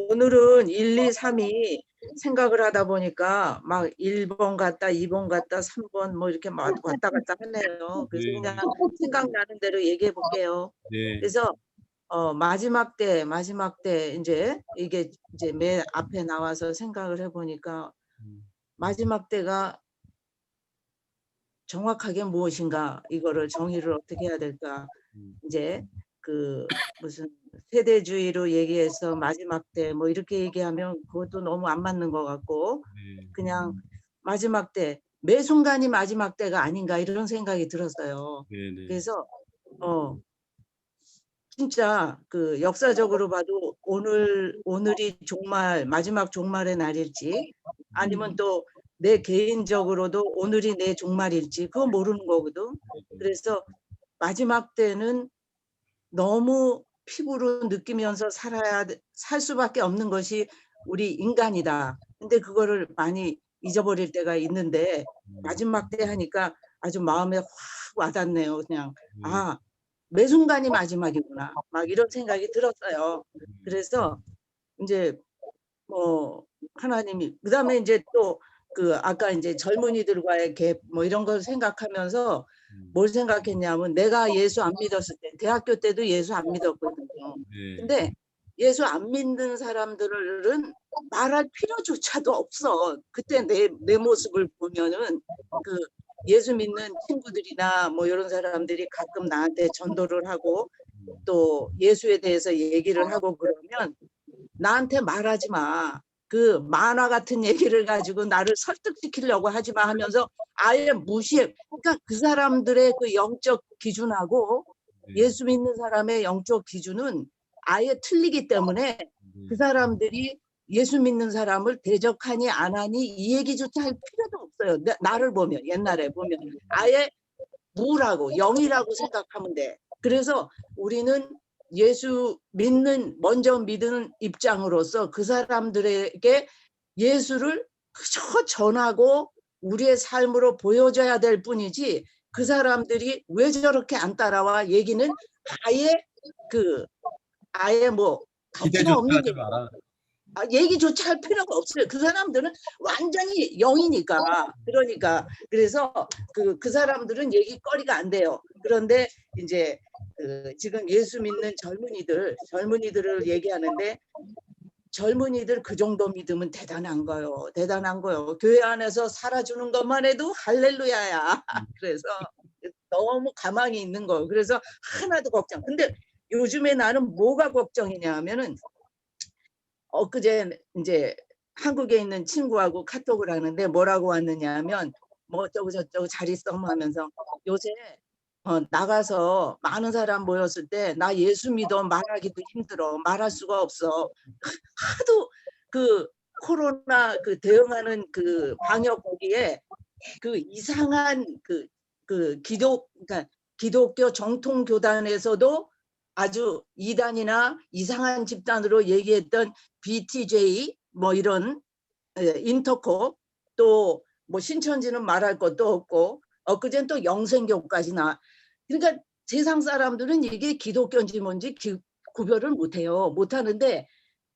오늘은 1, 2, 3이 생각을 하다 보니까 막 1번 갔다, 2번 갔다, 3번 뭐 이렇게 막 왔다 갔다 하네요. 그래서 네. 그냥 생각나는 대로 얘기해 볼게요. 네. 그래서 마지막 때 이제 이게 이제 맨 앞에 나와서 생각을 해 보니까 마지막 때가 정확하게 무엇인가, 이거를 정의를 어떻게 해야 될까. 이제 그 무슨 세대주의로 얘기해서 마지막 때 뭐 이렇게 얘기하면 그것도 너무 안 맞는 것 같고, 그냥 마지막 때, 매 순간이 마지막 때가 아닌가 이런 생각이 들었어요. 네. 그래서 진짜 그 역사적으로 봐도 오늘이 종말, 마지막 종말의 날일지, 아니면 또 내 개인적으로도 오늘이 내 종말일지 그거 모르는 거거든. 그래서 마지막 때는 너무 피부로 느끼면서 살 수밖에 없는 것이 우리 인간이다. 근데 그거를 많이 잊어버릴 때가 있는데 마지막 때 하니까 아주 마음에 확 와닿네요. 그냥 매 순간이 마지막이구나. 막 이런 생각이 들었어요. 그래서 이제 뭐 하나님이, 그다음에 이제 또 그 아까 이제 젊은이들과의 갭 뭐 이런 걸 생각하면서 뭘 생각했냐면, 내가 예수 안 믿었을 때, 대학교 때도 예수 안 믿었거든요. 근데 예수 안 믿는 사람들은 말할 필요조차도 없어. 그때 내 모습을 보면은 그 예수 믿는 친구들이나 뭐 이런 사람들이 가끔 나한테 전도를 하고 또 예수에 대해서 얘기를 하고 그러면 나한테 말하지 마. 그 만화 같은 얘기를 가지고 나를 설득시키려고 하지 마 하면서 아예 무시해. 그러니까 그 사람들의 그 영적 기준하고 예수 믿는 사람의 영적 기준은 아예 틀리기 때문에 그 사람들이 예수 믿는 사람을 대적하니 안 하니 이 얘기조차 할 필요도 없어요. 나를 보면, 옛날에 보면 아예 무라고, 영이라고 생각하면 돼. 그래서 우리는 예수 먼저 믿는 입장으로서 그 사람들에게 예수를 그저 전하고 우리의 삶으로 보여줘야 될 뿐이지, 그 사람들이 왜 저렇게 안 따라와 얘기는 아예 뭐 가치가 없는 얘기. 얘기조차 할 필요가 없어요. 그 사람들은 완전히 영이니까. 그러니까 그래서 그 사람들은 얘기거리가 안 돼요. 그런데 이제 지금 예수 믿는 젊은이들을 얘기하는데, 젊은이들 그 정도 믿으면 대단한 거요. 교회 안에서 살아주는 것만 해도 할렐루야야. 그래서 너무 가만히 있는 거. 그래서 하나도 걱정. 근데 요즘에 나는 뭐가 걱정이냐 하면은, 엊그제 이제 한국에 있는 친구하고 카톡을 하는데 뭐라고 왔느냐 하면, 뭐 어쩌고 저쩌고 잘 있어 하면서, 요새 나가서 많은 사람 모였을 때 나 예수 믿어 말하기도 힘들어. 말할 수가 없어. 하도 그 코로나 그 대응하는 그 방역 거기에 그 이상한 그 그러니까 기독교 정통 교단에서도 아주 이단이나 이상한 집단으로 얘기했던 BTJ 뭐 이런 인터코 또 뭐 신천지는 말할 것도 없고 엊그제는 또 영생교까지 그러니까 세상 사람들은 이게 기독교인지 뭔지 구별을 못해요. 못하는데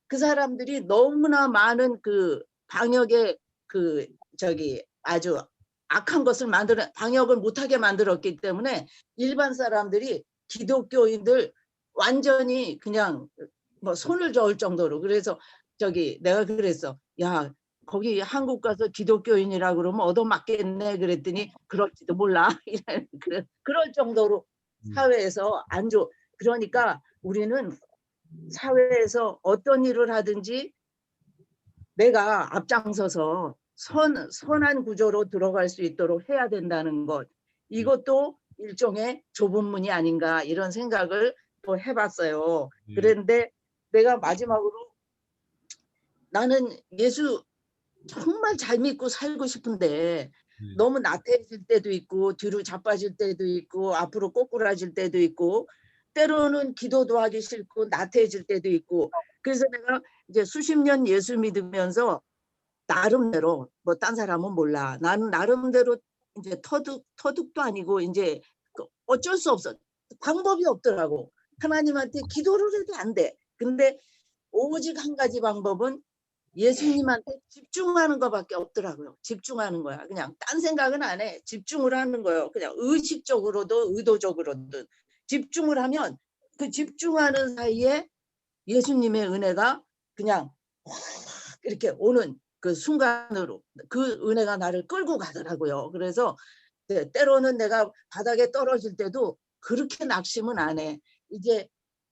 그 사람들이 너무나 많은 그 방역의 아주 악한 것을 방역을 못하게 만들었기 때문에 일반 사람들이 기독교인들 완전히 그냥 뭐 손을 저을 정도로. 그래서 내가 그랬어. 야, 거기 한국 가서 기독교인이라 그러면 얻어맞겠네. 그랬더니 그럴지도 몰라. 그럴 정도로 사회에서 안 좋아. 그러니까 우리는 사회에서 어떤 일을 하든지 내가 앞장서서 선한 구조로 들어갈 수 있도록 해야 된다는 것. 이것도 일종의 좁은 문이 아닌가 이런 생각을 또 해봤어요. 그런데 내가 마지막으로 나는 예수 정말 잘 믿고 살고 싶은데 너무 나태해질 때도 있고 뒤로 자빠질 때도 있고 앞으로 꼬꾸라질 때도 있고 때로는 기도도 하기 싫고 나태해질 때도 있고 그래서 내가 이제 수십 년 예수 믿으면서 나름대로 뭐 딴 사람은 몰라. 나는 나름대로 이제 터득도 아니고 이제 어쩔 수 없어. 방법이 없더라고. 하나님한테 기도를 해도 안 돼. 근데 오직 한 가지 방법은 예수님한테 집중하는 것밖에 없더라고요. 집중하는 거야. 그냥 딴 생각은 안 해. 집중을 하는 거예요. 그냥 의식적으로도 의도적으로든 집중을 하면 그 집중하는 사이에 예수님의 은혜가 그냥 확 이렇게 오는 그 순간으로 그 은혜가 나를 끌고 가더라고요. 그래서 때로는 내가 바닥에 떨어질 때도 그렇게 낙심은 안 해. 이제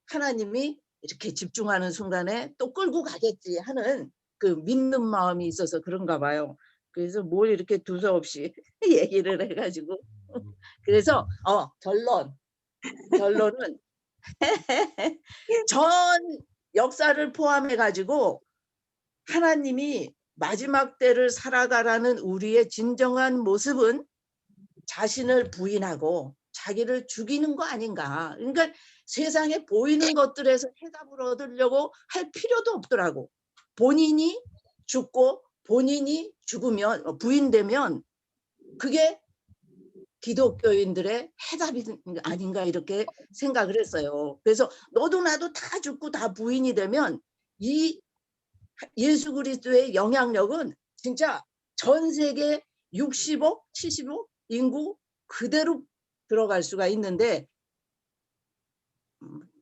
하나님이 이렇게 집중하는 순간에 또 끌고 가겠지 하는 그 믿는 마음이 있어서 그런가 봐요. 그래서 뭘 이렇게 두서없이 얘기를 해가지고 그래서 결론은 전 역사를 포함해가지고 하나님이 마지막 때를 살아가라는 우리의 진정한 모습은 자신을 부인하고 자기를 죽이는 거 아닌가. 그러니까 세상에 보이는 것들에서 해답을 얻으려고 할 필요도 없더라고. 본인이 죽고 본인이 죽으면 부인되면 그게 기독교인들의 해답이 아닌가 이렇게 생각을 했어요. 그래서 너도 나도 다 죽고 다 부인이 되면 이 예수 그리스도의 영향력은 진짜 전 세계 60억, 70억 인구 그대로 들어갈 수가 있는데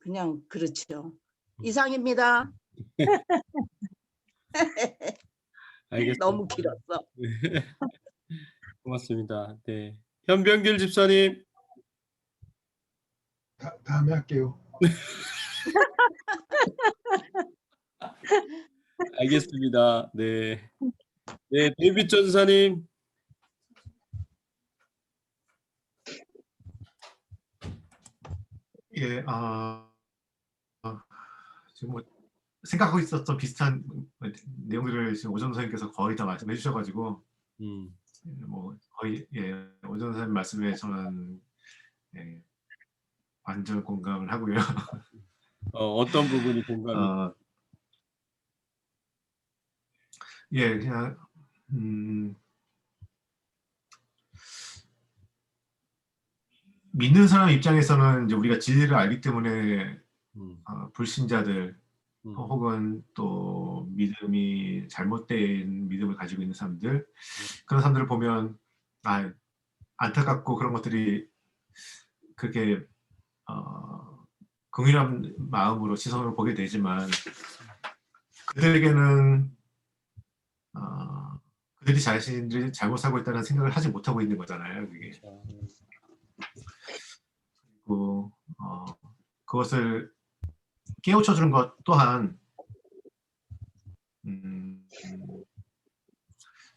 그냥 그렇죠. 이상입니다. 알겠습니다. 너무 길었어. 고맙습니다. 네. 현병길 집사님. 다음에 할게요. 알겠습니다. 네. 네, 데이빗 전사님. 예, 지금 뭐 생각하고 있었던 비슷한 내용들을 지금 오전 선생님께서 거의 다 말씀해 주셔가지고 뭐 거의 오전 선생님 말씀에 저는 완전 공감을 하고요. 어떤 부분이 공감이? 그냥 믿는 사람 입장에서는 이제 우리가 진리를 알기 때문에 불신자들 혹은 또 믿음이 잘못된 믿음을 가지고 있는 사람들 그런 사람들을 보면 안타깝고 그런 것들이 그렇게 긍휼한 마음으로 시선으로 보게 되지만 그들에게는 그들이 자신들이 잘못 살고 있다는 생각을 하지 못하고 있는 거잖아요. 그게. 그리고 그것을 깨우쳐 주는 것 또한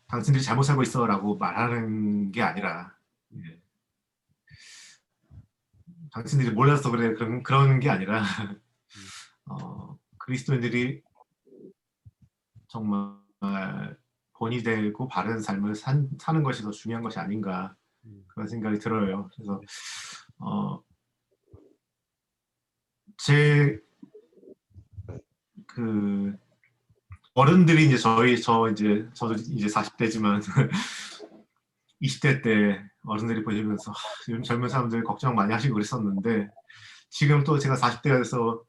당신들이 잘못 살고 있어 라고 말하는 게 아니라 당신들이 몰라서 그래 그런 게 아니라 그리스도인들이 정말 본이 되고 바른 삶을 사는 것이 더 중요한 것이 아닌가 그런 생각이 들어요. 그래서 제 그 어른들이 이제 저도 이제 40대지만 20대 때 어른들이 보시면서 요즘 젊은 사람들 걱정 많이 하시고 그랬었는데 지금 또 제가 40대여서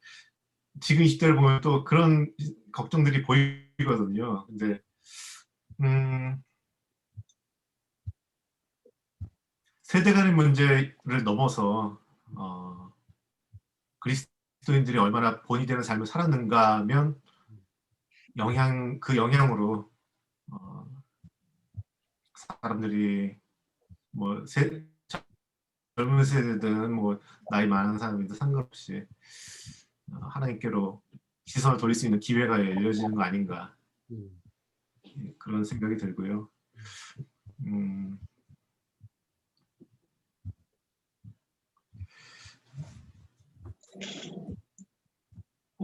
지금 20대를 보면 또 그런 걱정들이 보이거든요. 근데 세대 간의 문제를 넘어서 그리스도인들이 얼마나 본이 되는 삶을 살았는가 하면 그 영향으로 사람들이 뭐 젊은 세대든 뭐 나이 많은 사람이든 상관없이 하나님께로 시선을 돌릴 수 있는 기회가 열려지는 거 아닌가 그런 생각이 들고요.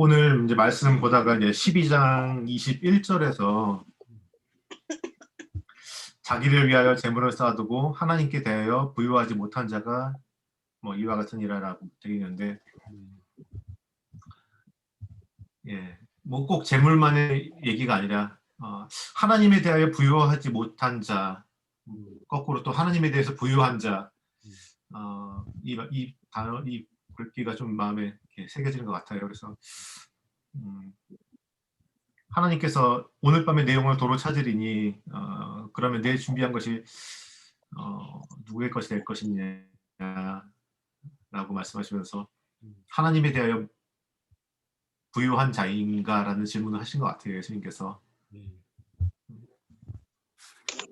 오늘 이제 말씀 보다가 이제 12장 21절에서 자기를 위하여 재물을 쌓아두고 하나님께 대하여 부유하지 못한 자가 뭐 이와 같으니라라고 되어 있는데, 예, 뭐 꼭 재물만의 얘기가 아니라 하나님에 대하여 부유하지 못한 자, 거꾸로 또 하나님에 대해서 부유한 자, 이 단어, 이 글귀가 좀 마음에 이렇게 새겨지는 것 같아요. 그래서 하나님께서 오늘 밤의 내용을 도로 찾으리니 그러면 내 준비한 것이 누구의 것이 될 것이냐라고 말씀하시면서 하나님에 대하여 부유한 자인가라는 질문을 하신 것 같아요. 예수님께서.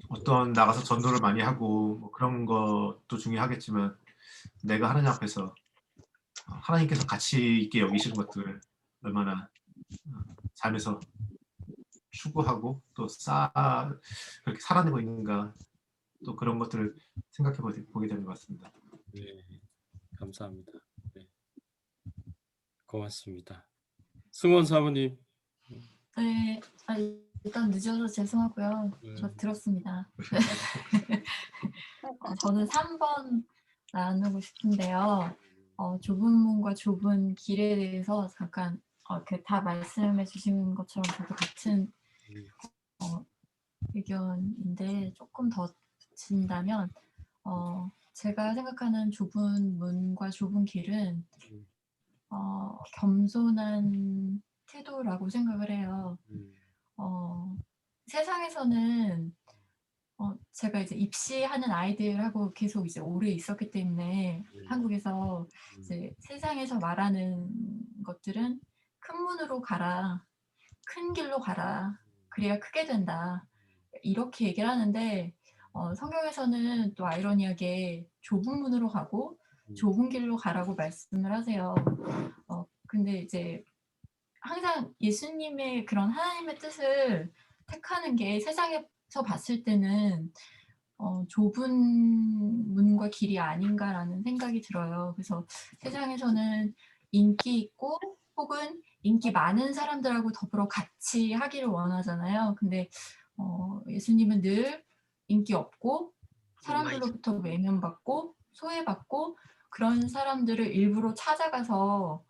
어떤 나가서 전도를 많이 하고 뭐 그런 것도 중요하겠지만 내가 하나님 앞에서 하나님께서 가치 있게 여기시는 것들을 얼마나 삶에서 추구하고 또 그렇게 살아내고 있는가, 또 그런 것들을 생각해 보게 되는 것 같습니다. 네, 감사합니다. 네. 고맙습니다. 승원 사모님. 네, 일단 늦어서 죄송하고요. 저 들었습니다. 저는 3번 나누고 싶은데요. 좁은 문과 좁은 길에 대해서 잠깐 다 말씀해 주신 것처럼 저도 같은 의견인데 조금 더 붙인다면 제가 생각하는 좁은 문과 좁은 길은 겸손한 태도라고 생각을 해요. 세상에서는 제가 이제 입시하는 아이들하고 계속 이제 오래 있었기 때문에 한국에서 이제 세상에서 말하는 것들은 큰 문으로 가라, 큰 길로 가라, 그래야 크게 된다, 이렇게 얘기를 하는데 성경에서는 또 아이러니하게 좁은 문으로 가고 좁은 길로 가라고 말씀을 하세요. 근데 이제 항상 예수님의 그런 하나님의 뜻을 택하는 게 세상에서 봤을 때는 좁은 문과 길이 아닌가라는 생각이 들어요. 그래서 세상에서는 인기 있고 혹은 인기 많은 사람들하고 더불어 같이 하기를 원하잖아요. 근데 예수님은 늘 인기 없고 사람들로부터 외면받고 소외받고 그런 사람들을 일부러 찾아가서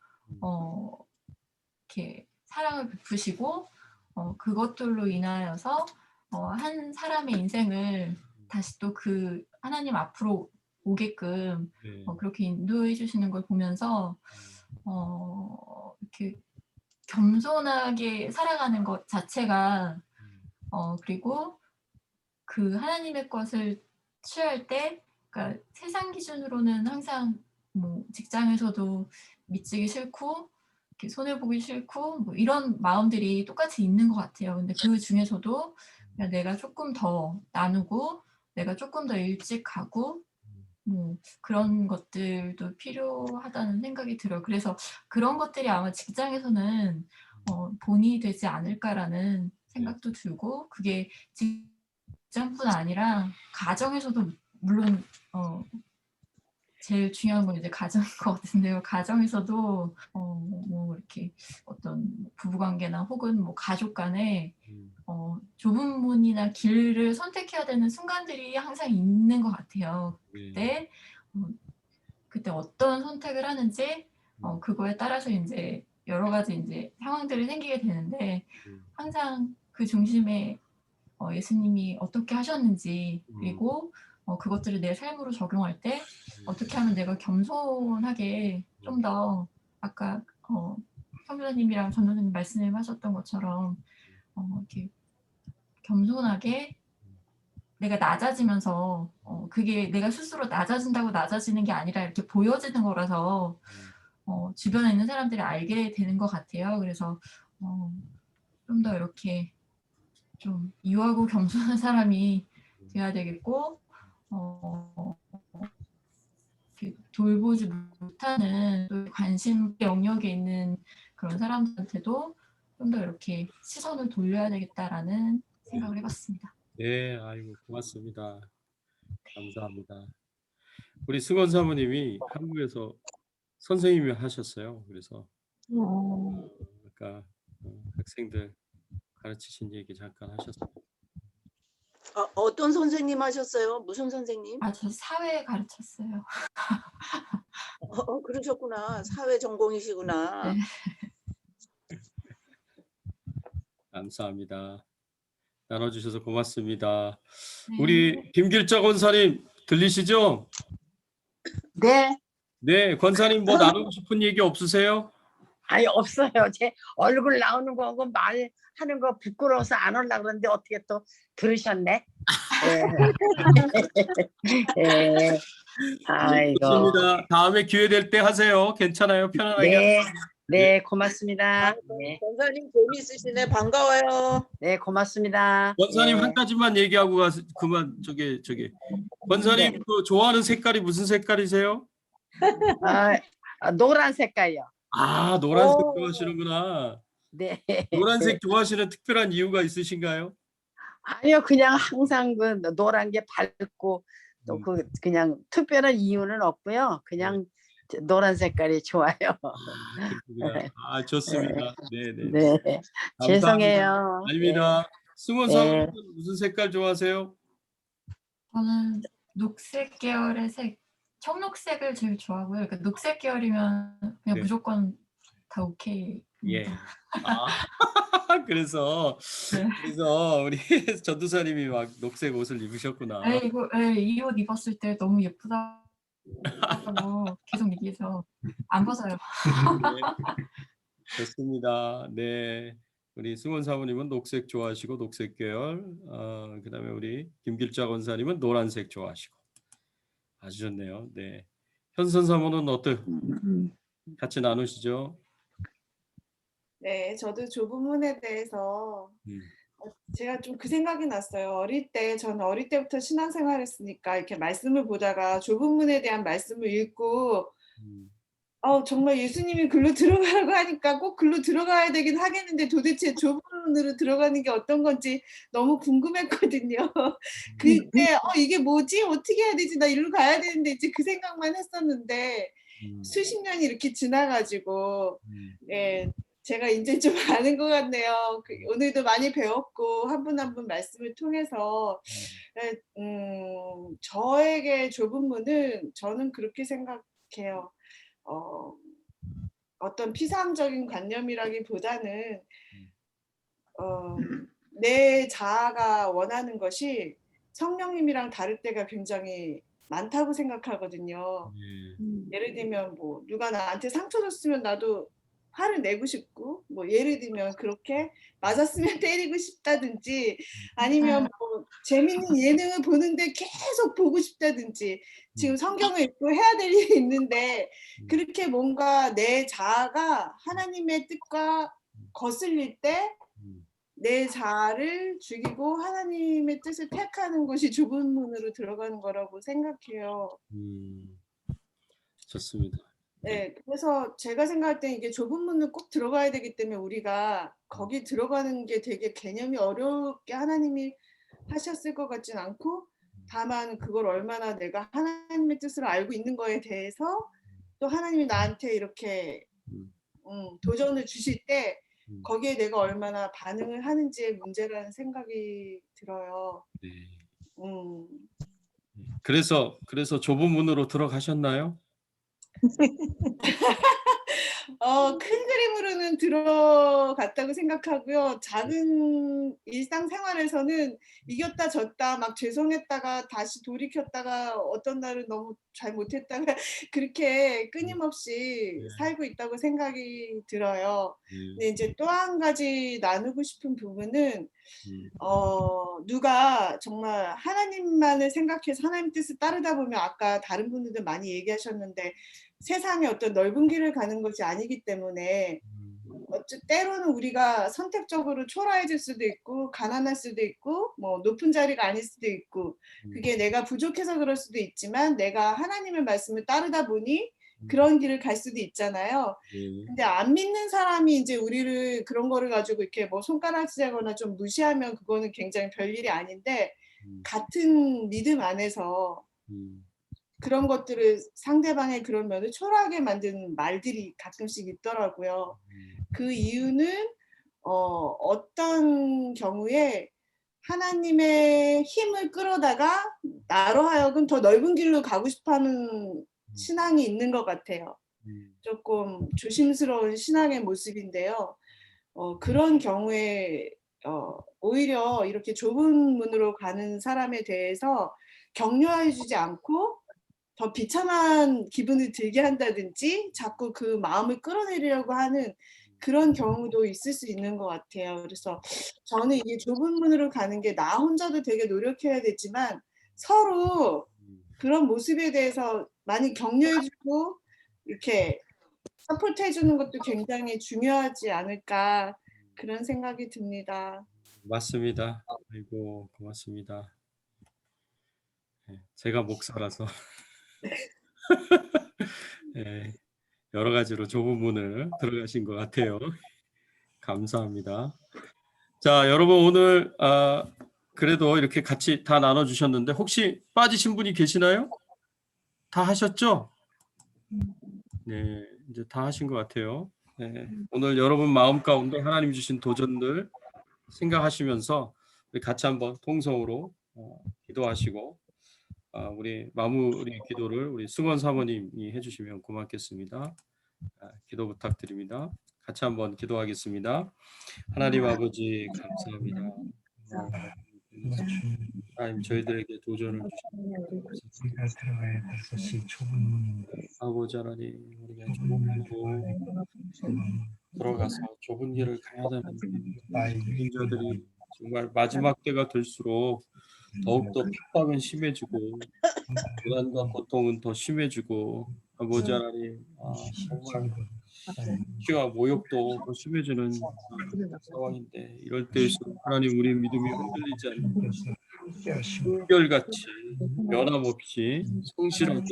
이렇게 사랑을 베푸시고 그것들로 인하여서 한 사람의 인생을 다시 또 그 하나님 앞으로 오게끔 그렇게 인도해 주시는 걸 보면서 이렇게 겸손하게 살아가는 것 자체가 그리고 그 하나님의 것을 취할 때, 그러니까 세상 기준으로는 항상 뭐 직장에서도 미치기 싫고 이렇게 손해 보기 싫고 뭐 이런 마음들이 똑같이 있는 것 같아요. 근데 그 중에서도 그냥 내가 조금 더 나누고 내가 조금 더 일찍 가고 뭐 그런 것들도 필요하다는 생각이 들어요. 그래서 그런 것들이 아마 직장에서는 본이 되지 않을까라는 생각도 들고, 그게 직장뿐 아니라 가정에서도 물론 제일 중요한 건 이제 가정인 것 같은데요. 가정에서도 뭐 이렇게 어떤 부부관계나 혹은 뭐 가족 간에 좁은 문이나 길을 선택해야 되는 순간들이 항상 있는 것 같아요. 그때 어떤 선택을 하는지 그거에 따라서 이제 여러 가지 이제 상황들이 생기게 되는데 항상 그 중심에 예수님이 어떻게 하셨는지 그리고 그것들을 내 삶으로 적용할 때 어떻게 하면 내가 겸손하게 좀 더 아까 선교사님이랑 전도사님 말씀하셨던 것처럼 이렇게 겸손하게 내가 낮아지면서 그게 내가 스스로 낮아진다고 낮아지는 게 아니라 이렇게 보여지는 거라서 주변에 있는 사람들이 알게 되는 것 같아요. 그래서 좀 더 이렇게 좀 유하고 겸손한 사람이 돼야 되겠고 돌보지 못하는 관심 영역에 있는 그런 사람들한테도 좀 더 이렇게 시선을 돌려야 되겠다라는 생각을 해봤습니다. 네, 아이고 고맙습니다. 감사합니다. 우리 승원 사모님이 한국에서 선생님이 하셨어요. 그래서 아까 학생들 가르치신 얘기 잠깐 하셨어요. 어떤 선생님 하셨어요? 무슨 선생님? 저 사회 가르쳤어요. 그러셨구나. 사회 전공이시구나. 네. 감사합니다. 나눠주셔서 고맙습니다. 네. 우리 김길자 권사님 들리시죠? 네. 네, 권사님 뭐 나누고 싶은 얘기 없으세요? 아니 없어요. 제 얼굴 나오는 거하고 말하는 거 부끄러워서 안 하려고 그러는데 어떻게 또 들으셨네? 네. 아이고. 좋습니다. 다음에 기회 될 때 하세요. 괜찮아요. 편안하게. 네. 네, 고맙습니다. 네. 권사님 재미있으시네. 반가워요. 네, 고맙습니다. 권사님 네. 한 가지만 얘기하고 그만 저기 권사님 네. 그 좋아하는 색깔이 무슨 색깔이세요? 노란 색깔이요. 아, 노란색 좋아하시는구나. 네. 노란색 좋아하시는 특별한 이유가 있으신가요? 아니요, 그냥 항상 그 노란 게 밝고 또 그냥 특별한 이유는 없고요. 그냥 노란 색깔이 좋아요. 좋습니다. 네네. 네. 죄송해요. 아닙니다. 네. 승원 사모님은 무슨 색깔 좋아하세요? 저는 녹색 계열의 색, 청록색을 제일 좋아하고요. 그러니까 녹색 계열이면 그냥 무조건 다 오케이. 예. 그래서 우리 전도사님이 막 녹색 옷을 입으셨구나. 이 옷 입었을 때 너무 예쁘다고 계속 얘기해서 안 벗어요. 네. 좋습니다. 네. 우리 승원 사모님은 녹색 좋아하시고 녹색 계열, 그다음에 우리 김길자 권사님은 노란색 좋아하시고 아주 좋네요. 네. 현선 사모는 어때요? 같이 나누시죠. 네, 저도 좁은 문에 대해서 제가 좀 그 생각이 났어요. 저는 어릴 때부터 신앙생활했으니까 이렇게 말씀을 보다가 좁은 문에 대한 말씀을 읽고 정말 예수님이 글로 들어가라고 하니까 꼭 글로 들어가야 되긴 하겠는데 도대체 좁은 문으로 들어가는 게 어떤 건지 너무 궁금했거든요. 그때 이게 뭐지? 어떻게 해야 되지? 나 이리로 가야 되는데 이제 그 생각만 했었는데 수십 년이 이렇게 지나가지고 제가 이제 좀 아는 것 같네요. 오늘도 많이 배웠고 한 분 한 분 말씀을 통해서 저에게 좁은 문은 저는 그렇게 생각해요. 어떤 피상적인 관념이라기보다는 내 자아가 원하는 것이 성령님이랑 다를 때가 굉장히 많다고 생각하거든요. 예를 들면 뭐 누가 나한테 상처 줬으면 나도 화를 내고 싶고, 뭐 예를 들면 그렇게 맞았으면 때리고 싶다든지, 아니면 뭐 재밌는 예능을 보는데 계속 보고 싶다든지, 지금 성경을 읽고 해야 될 일이 있는데 그렇게 뭔가 내 자아가 하나님의 뜻과 거슬릴 때 내 자아를 죽이고 하나님의 뜻을 택하는 것이 좁은 문으로 들어가는 거라고 생각해요. 좋습니다. 네, 그래서 제가 생각할 때 이게 좁은 문을 꼭 들어가야 되기 때문에 우리가 거기 들어가는 게 되게 개념이 어렵게 하나님이 하셨을 것 같진 않고, 다만 그걸 얼마나 내가 하나님의 뜻을 알고 있는 거에 대해서 또 하나님이 나한테 이렇게 도전을 주실 때 거기에 내가 얼마나 반응을 하는지의 문제라는 생각이 들어요. 네. 그래서 좁은 문으로 들어가셨나요? 큰 그림으로는 들어갔다고 생각하고요. 작은 일상생활에서는 이겼다 졌다 막 죄송했다가 다시 돌이켰다가 어떤 날은 너무 잘못했다가 그렇게 끊임없이 살고 있다고 생각이 들어요. 근데 이제 또 한 가지 나누고 싶은 부분은 누가 정말 하나님만을 생각해서 하나님 뜻을 따르다 보면 아까 다른 분들도 많이 얘기하셨는데 세상에 어떤 넓은 길을 가는 것이 아니기 때문에 때로는 우리가 선택적으로 초라해질 수도 있고 가난할 수도 있고 뭐 높은 자리가 아닐 수도 있고 그게 내가 부족해서 그럴 수도 있지만 내가 하나님의 말씀을 따르다 보니 그런 길을 갈 수도 있잖아요. 근데 안 믿는 사람이 이제 우리를 그런 거를 가지고 이렇게 뭐 손가락질하거나 좀 무시하면 그거는 굉장히 별일이 아닌데 같은 믿음 안에서 그런 것들을 상대방의 그런 면을 초라하게 만드는 말들이 가끔씩 있더라고요. 그 이유는 어떤 경우에 하나님의 힘을 끌어다가 나로 하여금 더 넓은 길로 가고 싶어하는 신앙이 있는 것 같아요. 조금 조심스러운 신앙의 모습인데요. 그런 경우에 오히려 이렇게 좁은 문으로 가는 사람에 대해서 격려해주지 않고 더 비참한 기분을 들게 한다든지 자꾸 그 마음을 끌어내리려고 하는 그런 경우도 있을 수 있는 것 같아요. 그래서 저는 이게 좁은 문으로 가는 게 나 혼자도 되게 노력해야 되지만 서로 그런 모습에 대해서 많이 격려해주고 이렇게 서포트해주는 것도 굉장히 중요하지 않을까 그런 생각이 듭니다. 맞습니다. 아이고 고맙습니다. 네, 제가 목사라서 네, 여러 가지로 좁은 문을 들어가신 것 같아요. 감사합니다. 자, 여러분 오늘 그래도 이렇게 같이 다 나눠주셨는데 혹시 빠지신 분이 계시나요? 다 하셨죠? 네, 이제 다 하신 것 같아요. 네, 오늘 여러분 마음 가운데 하나님 주신 도전들 생각하시면서 우리 같이 한번 통성으로 기도하시고 우리 마무리 기도를 우리 승원 사모님이 해주시면 고맙겠습니다. 기도 부탁드립니다. 같이 한번 기도하겠습니다. 하나님 아버지 감사합니다. 하나님 저희들에게 도전을 주시고 우리가 들어가야 될 것이 좁은 문입니다. 아버지 하나님 우리가 좁은 문으로 들어가서 좁은 길을 가야 되는 자들이 정말 마지막 때가 될수록 더욱더 핍박은 심해지고 고난과 고통은 더 심해지고 아버지 하나님 정말 피와 모욕도 더 심해지는 상황인데 이럴 때일수록 하나님 우리 믿음이 흔들리지 않고 한결같이 변함없이 성실하게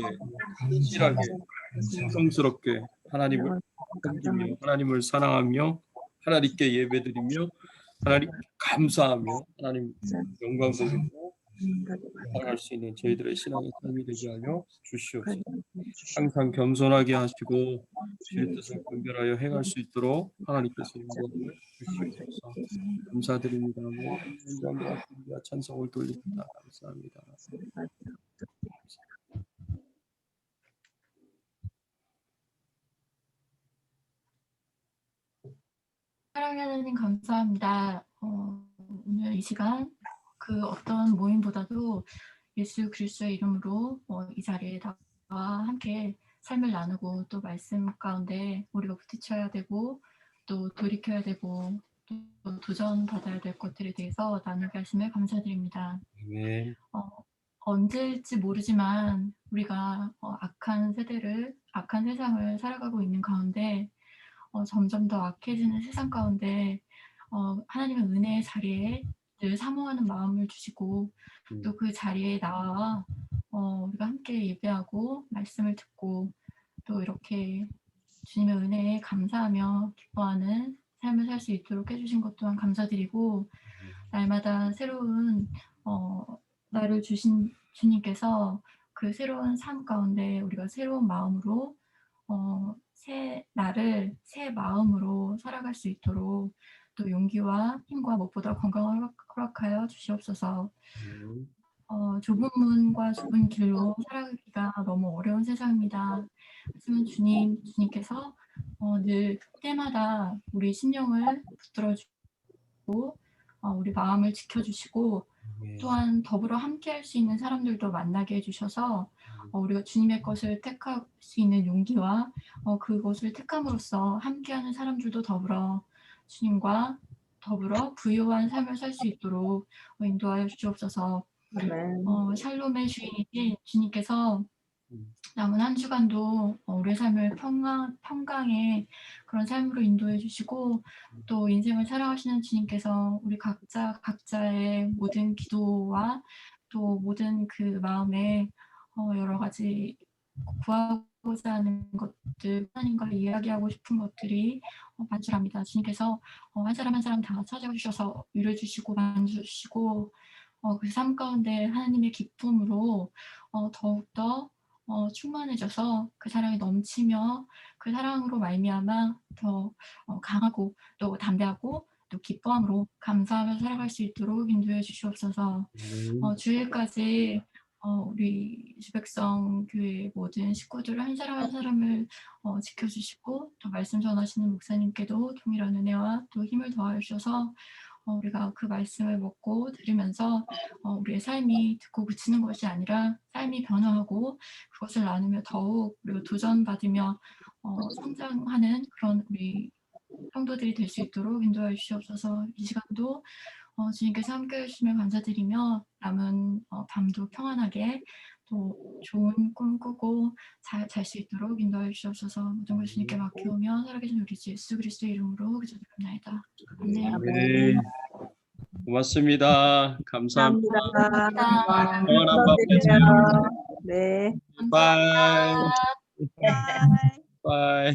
신성스럽게 하나님을 섬기며 하나님을 사랑하며 하나님께 예배드리며 하나님 감사하며 하나님 영광 돌리고 살아갈 수 있는 저희들의 신앙의 삶이 되게 하여 주시옵소서. 항상 겸손하게 하시고 주의 뜻을 분별하여 행할 수 있도록 하나님께서 인도하여 주시옵소서. 감사드립니다. 영광과 존귀와 찬송을 돌립니다. 감사합니다. 사랑하는 하나님 감사합니다. 오늘 이 시간 그 어떤 모임보다도 예수 그리스도의 이름으로 이 자리에 나와 함께 삶을 나누고 또 말씀 가운데 우리가 부딪혀야 되고 또 돌이켜야 되고 또 도전받아야 될 것들에 대해서 나누게 하심을 감사드립니다. 네. 언제일지 모르지만 우리가 악한 세상을 살아가고 있는 가운데 점점 더 악해지는 세상 가운데 하나님의 은혜의 자리에 늘 사모하는 마음을 주시고 또 그 자리에 나와 우리가 함께 예배하고 말씀을 듣고 또 이렇게 주님의 은혜에 감사하며 기뻐하는 삶을 살 수 있도록 해주신 것 또한 감사드리고 날마다 새로운 나를 주신 주님께서 그 새로운 삶 가운데 우리가 새로운 마음으로 새 날을 새 마음으로 살아갈 수 있도록 또 용기와 힘과 무엇보다 건강을 허락하여 주시옵소서. 좁은 문과 좁은 길로 살아가기가 너무 어려운 세상입니다. 하지만 주님께서 늘 때마다 우리 심령을 붙들어주고 우리 마음을 지켜주시고 또한 더불어 함께할 수 있는 사람들도 만나게 해주셔서 우리가 주님의 것을 택할 수 있는 용기와 그것을 택함으로써 함께하는 사람들도 더불어 주님과 더불어 부유한 삶을 살 수 있도록 인도하여 주시옵소서. 샬롬의 주인이신 주님께서 남은 한 주간도 우리의 삶을 평강의 그런 삶으로 인도해 주시고 또 인생을 살아가시는 주님께서 우리 각자의 모든 기도와 또 모든 그 마음에 여러 가지 구하고자 하는 것들, 하나님과 이야기하고 싶은 것들이 많습니다. 주님께서 한 사람 한 사람 다 찾아와 주셔서 위로해 주시고 만져주시고 그 삶 가운데 하나님의 기쁨으로 더욱더 충만해져서 그 사랑이 넘치며 그 사랑으로 말미암아 더 강하고 또 담대하고 또 기뻐함으로 감사하며 살아갈 수 있도록 인도해 주시옵소서. 주일까지 우리 주백성 교회 모든 식구들 한 사람 한 사람을 지켜주시고 또 말씀 전하시는 목사님께도 동일한 은혜와 또 힘을 더하여 주셔서 우리가 그 말씀을 먹고 들으면서 우리의 삶이 듣고 그치는 것이 아니라 삶이 변화하고 그것을 나누며 더욱 우리가 도전받으며 성장하는 그런 우리 성도들이 될 수 있도록 인도하여 주시옵소서. 이 시간도 주님께서 함께 해주시면 감사드리며 남은 밤도 평안하게 또 좋은 꿈 꾸고 잘 수 있도록 인도하여 주시옵소서. 모든 걸 주님께 맡기오며 살아계신 우리 주 예수 그리스도의 이름으로 기도드립니다. 아멘. 네. 고맙습니다. 감사합니다. 감사합니다. 평안한 밤 되세요. 네. 바이. 바이.